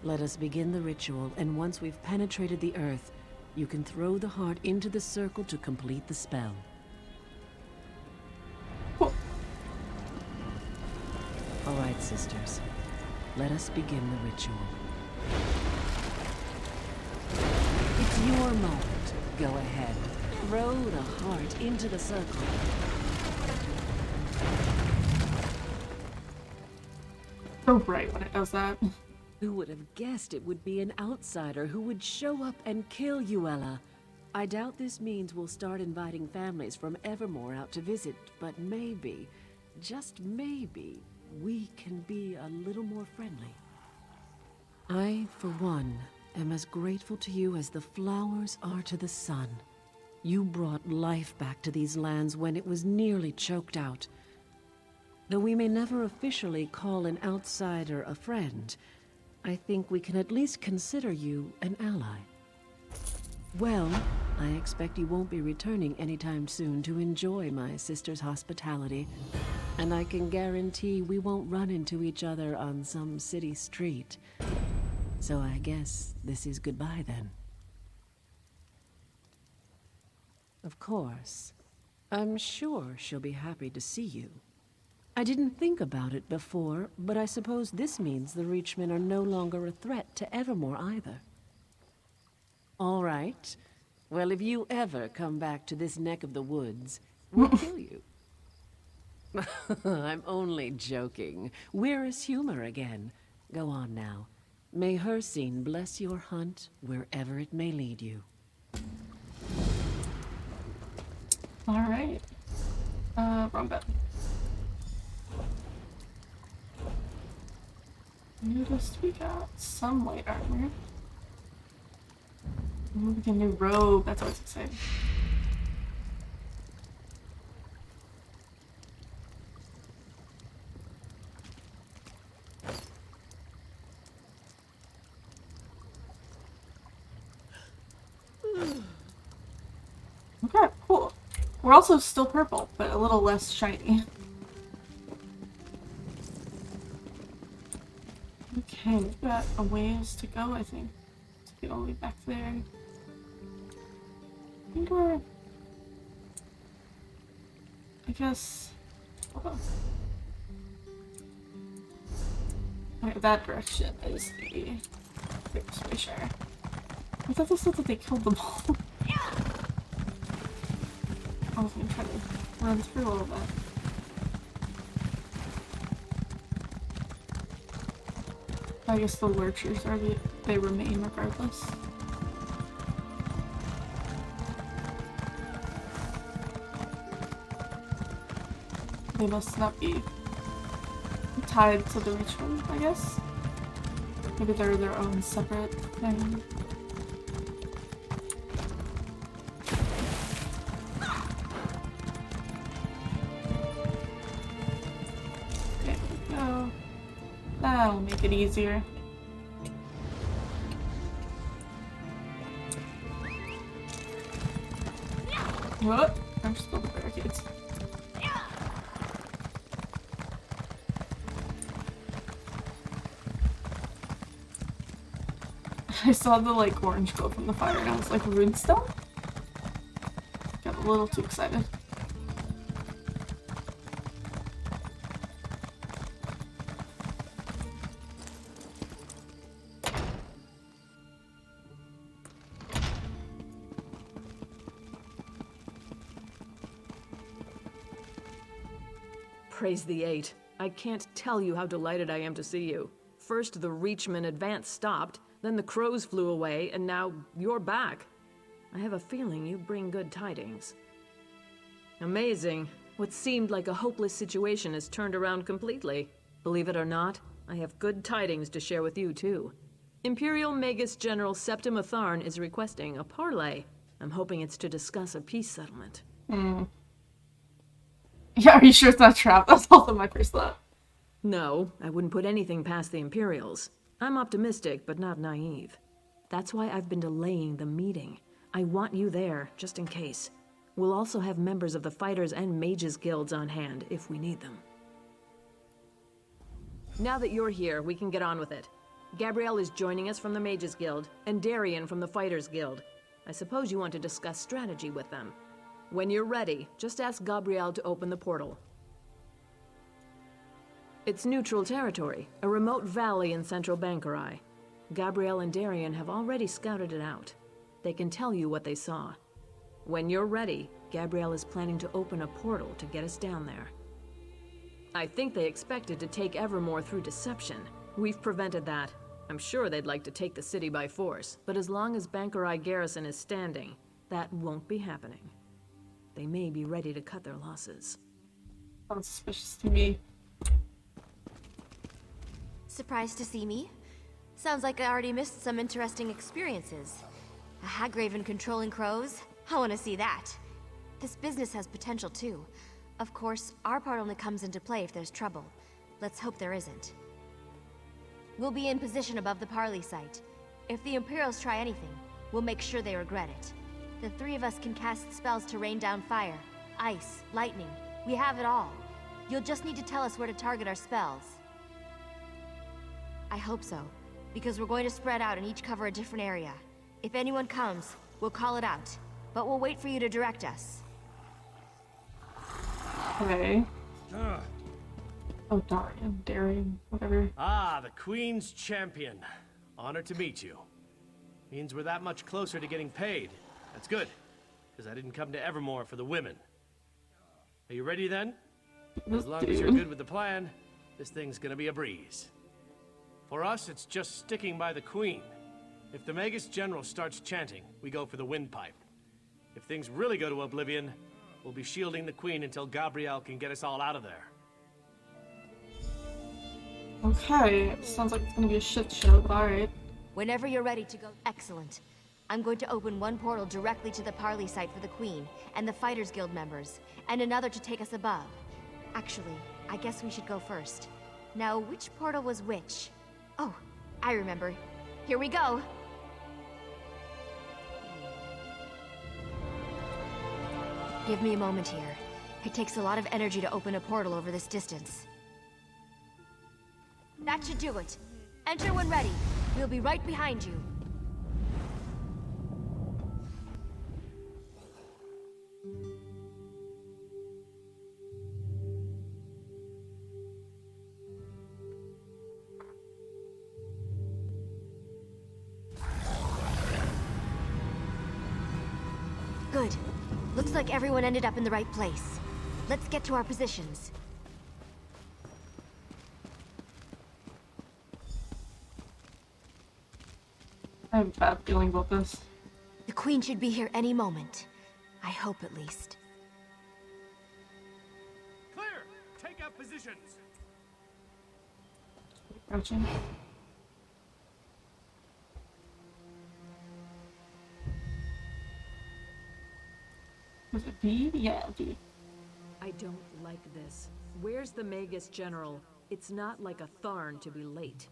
Let us begin the ritual, and once we've penetrated the earth, you can throw the heart into the circle to complete the spell. All right, sisters. Let us begin the ritual. It's your moment. Go ahead. Throw the heart into the circle. So bright when it does that. Who would have guessed it would be an outsider who would show up and kill Yuella? I doubt this means we'll start inviting families from Evermore out to visit, but maybe, just maybe, we can be a little more friendly. I, for one, am as grateful to you as the flowers are to the sun. You brought life back to these lands when it was nearly choked out. Though we may never officially call an outsider a friend, I think we can at least consider you an ally. Well, I expect you won't be returning anytime soon to enjoy my sister's hospitality, and I can guarantee we won't run into each other on some city street. So I guess this is goodbye then. Of course. I'm sure she'll be happy to see you. I didn't think about it before, but I suppose this means the Reachmen are no longer a threat to Evermore either. All right. Well, if you ever come back to this neck of the woods, we'll kill you. I'm only joking. Wyrus humor again. Go on now. May her scene bless your hunt wherever it may lead you. Alright. Wrong button. Noticed we got some light armor. Ooh, we get a new robe, that's always exciting. Okay, cool. We're also still purple, but a little less shiny. Okay, we've got a ways to go, I think. To get all the way back there. I think we're... I guess... Hold on. Okay, that direction is the... Just be sure. I thought this said that they killed them all. I was gonna try to run through all of that. I guess the lurchers are they remain regardless. They must not be tied to the ritual, I guess. Maybe they're their own separate thing. That'll make it easier. What? I'm still the barricades. I saw the like orange glow from the fire and I was like, runestone? Got a little too excited. Praise the Eight. I can't tell you how delighted I am to see you. First the Reachman advance stopped, then the crows flew away, and now you're back. I have a feeling you bring good tidings. Amazing. What seemed like a hopeless situation has turned around completely. Believe it or not, I have good tidings to share with you too. Imperial Magus General Septim Atharn is requesting a parley. I'm hoping it's to discuss a peace settlement. Yeah, are you sure it's not a trap? That's also my first thought. No, I wouldn't put anything past the Imperials. I'm optimistic, but not naive. That's why I've been delaying the meeting. I want you there, just in case. We'll also have members of the Fighters and Mages Guilds on hand, if we need them. Now that you're here, we can get on with it. Gabrielle is joining us from the Mages Guild, and Darian from the Fighters Guild. I suppose you want to discuss strategy with them. When you're ready, just ask Gabrielle to open the portal. It's neutral territory, a remote valley in central Bankarai. Gabrielle and Darian have already scouted it out. They can tell you what they saw. When you're ready, Gabrielle is planning to open a portal to get us down there. I think they expected to take Evermore through deception. We've prevented that. I'm sure they'd like to take the city by force, but as long as Bankarai garrison is standing, that won't be happening. They may be ready to cut their losses. Sounds suspicious to me. Surprised to see me? Sounds like I already missed some interesting experiences. A Hagraven controlling crows? I want to see that. This business has potential too. Of course, our part only comes into play if there's trouble. Let's hope there isn't. We'll be in position above the parley site. If the Imperials try anything, we'll make sure they regret it. The three of us can cast spells to rain down fire, ice, lightning. We have it all. You'll just need to tell us where to target our spells. I hope so, because we're going to spread out and each cover a different area. If anyone comes, we'll call it out, but we'll wait for you to direct us. Okay. Oh, Darian, whatever. Ah, the Queen's champion. Honor to meet you. Means we're that much closer to getting paid. That's good, because I didn't come to Evermore for the women. Are you ready then? As long as you're good with the plan, this thing's gonna be a breeze. For us, it's just sticking by the Queen. If the Magus General starts chanting, we go for the windpipe. If things really go to oblivion, we'll be shielding the Queen until Gabrielle can get us all out of there. Okay, sounds like it's gonna be a shit show, but alright. Whenever you're ready to go. Excellent. I'm going to open one portal directly to the parley site for the Queen and the Fighters Guild members, and another to take us above. Actually, I guess we should go first. Now, which portal was which? Oh, I remember. Here we go! Give me a moment here. It takes a lot of energy to open a portal over this distance. That should do it. Enter when ready. We'll be right behind you. Good. Looks like everyone ended up in the right place. Let's get to our positions. I have a bad feeling about this. The Queen should be here any moment. I hope, at least. Clear! Take up positions! Crouching. Was it B? Yeah, B. I don't like this. Where's the Magus General? It's not like a Tharn to be late.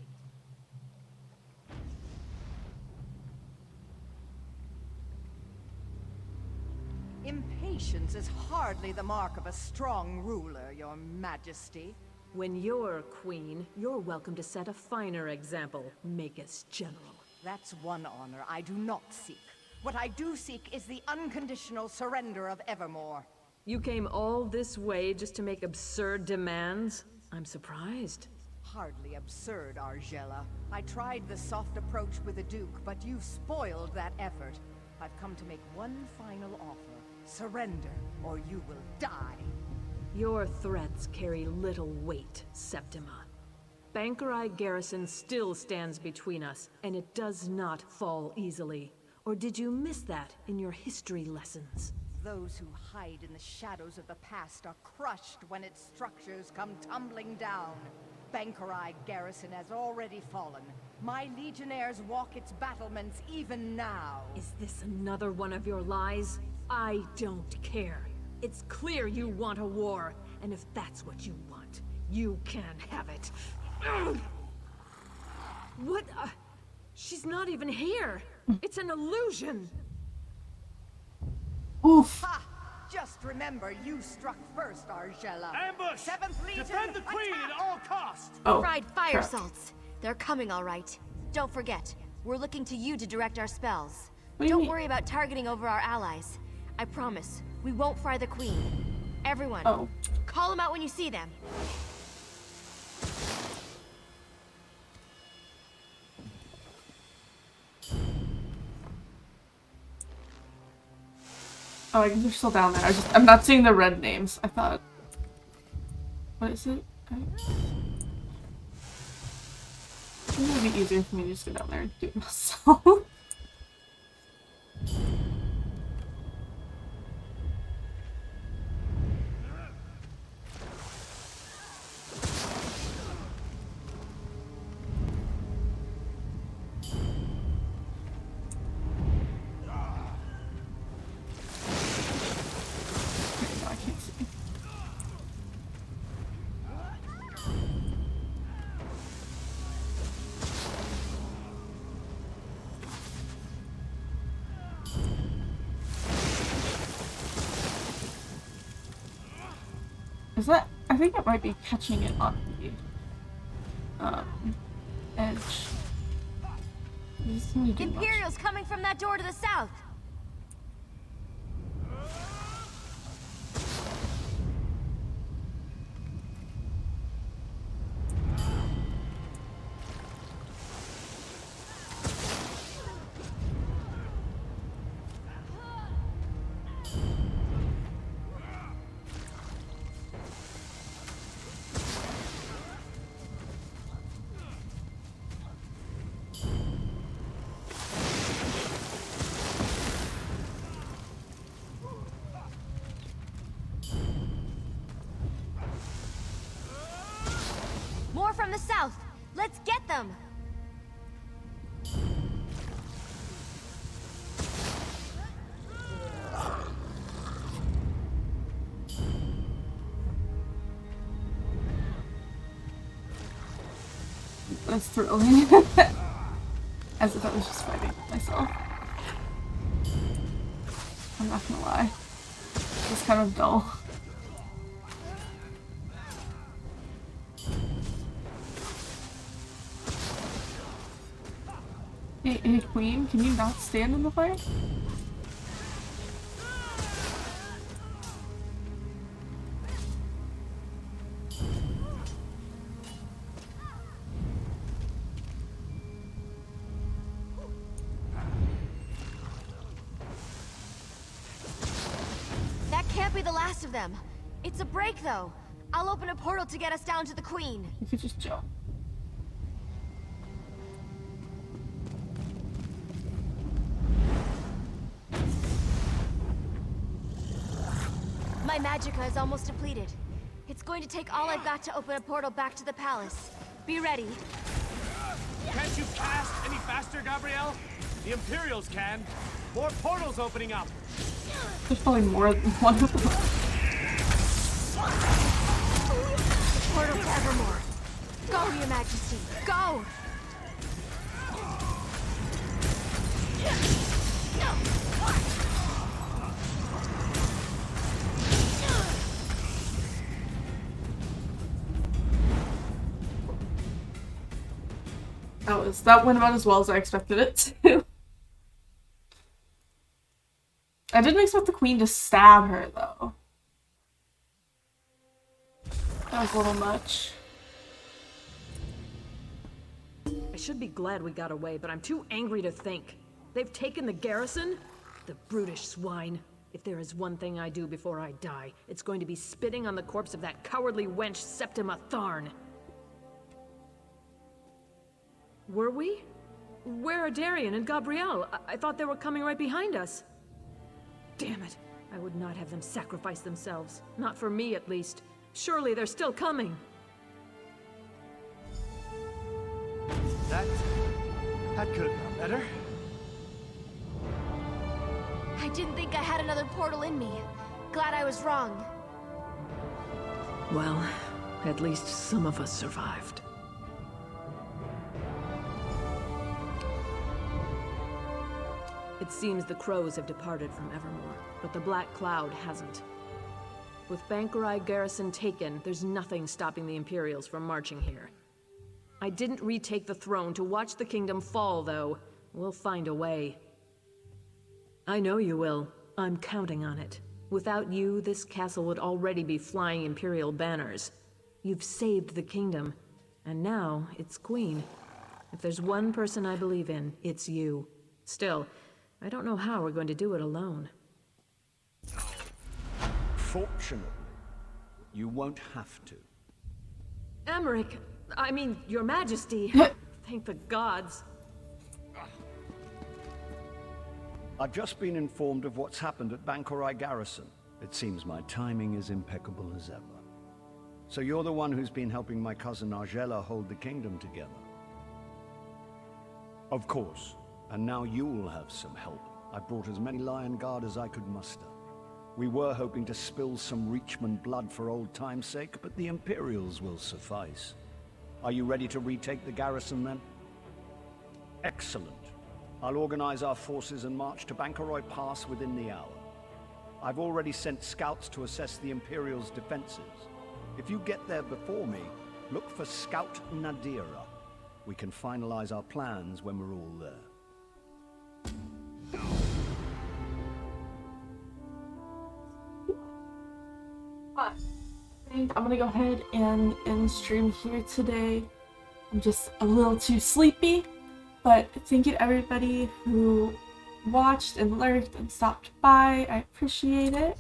Impatience is hardly the mark of a strong ruler, Your Majesty. When you're queen, you're welcome to set a finer example, Magus General. That's one honor I do not seek. What I do seek is the unconditional surrender of Evermore. You came all this way just to make absurd demands? I'm surprised. Hardly absurd, Argella. I tried the soft approach with the Duke, but you've spoiled that effort. I've come to make one final offer. Surrender, or you will die. Your threats carry little weight, Septima. Bankerai Garrison still stands between us, and it does not fall easily. Or did you miss that in your history lessons? Those who hide in the shadows of the past are crushed when its structures come tumbling down. Bankerai Garrison has already fallen. My legionnaires walk its battlements even now. Is this another one of your lies? I don't care. It's clear you want a war, and if that's what you want, you can have it. Ugh! What? She's not even here. It's an illusion. Oof. Ha! Just remember, you struck first, Argella. Ambush! 7th Legion, Defend the Queen at all costs! Oh, Fried fire crap. salts. They're coming all right. Don't forget, we're looking to you to direct our spells. What do you Don't mean? worry about targeting over our allies. I promise, we won't fry the Queen. Everyone, Oh. call them out when you see them. Oh, I guess they're still down there. I'm not seeing the red names. I thought. What is it? It would be easier for me to just go down there and do it myself. I can't see. Is that? I think it might be catching it on the edge. Doesn't seem to do much. Imperials coming from that door to the south. from the south. Let's get them. That's thrilling. As if I was just fighting myself. I'm not gonna lie. It's kind of dull. Hey, Queen, can you not stand in the fire? That can't be the last of them. It's a break, though. I'll open a portal to get us down to the Queen. You could just jump. My magicka is almost depleted. It's going to take all I've got to open a portal back to the palace. Be ready. Can't you cast any faster, Gabrielle? The Imperials can. More portals opening up. There's probably more than one of them. Portal to Evermore. Go, Your Majesty. Go! That went about as well as I expected it to. I didn't expect the Queen to stab her, though. That was a little much. I should be glad we got away, but I'm too angry to think. They've taken the garrison? The brutish swine. If there is one thing I do before I die, it's going to be spitting on the corpse of that cowardly wench Septima Tharn. Were we? Where are Darian and Gabrielle? I thought they were coming right behind us. Damn it. I would not have them sacrifice themselves. Not for me, at least. Surely they're still coming. That could have gone better. I didn't think I had another portal in me. Glad I was wrong. Well, at least some of us survived. It seems the crows have departed from Evermore, but the Black Cloud hasn't. With Bankerai garrison taken, there's nothing stopping the Imperials from marching here. I didn't retake the throne to watch the kingdom fall, though. We'll find a way. I know you will. I'm counting on it. Without you, this castle would already be flying Imperial banners. You've saved the kingdom, and now it's Queen. If there's one person I believe in, it's you. Still, I don't know how we're going to do it alone. Fortunately, you won't have to. Emmerich, I mean, Your Majesty. Thank the gods. I've just been informed of what's happened at Bankerai Garrison. It seems my timing is impeccable as ever. So you're the one who's been helping my cousin Argella hold the kingdom together. Of course. And now you'll have some help. I brought as many Lion Guard as I could muster. We were hoping to spill some Reachman blood for old time's sake, but the Imperials will suffice. Are you ready to retake the garrison, then? Excellent. I'll organize our forces and march to Bankerai Pass within the hour. I've already sent scouts to assess the Imperials' defenses. If you get there before me, look for Scout Nadira. We can finalize our plans when we're all there. I'm gonna go ahead and end stream here today. I'm just a little too sleepy, but thank you to everybody who watched and lurked and stopped by. I appreciate it.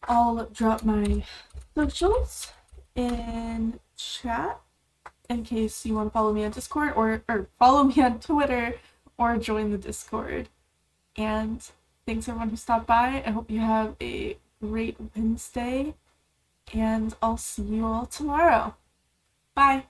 I'll drop my socials in chat in case you want to follow me on Discord or follow me on Twitter or join the Discord. And thanks everyone who stopped by. I hope you have a great Wednesday, and I'll see you all tomorrow. Bye.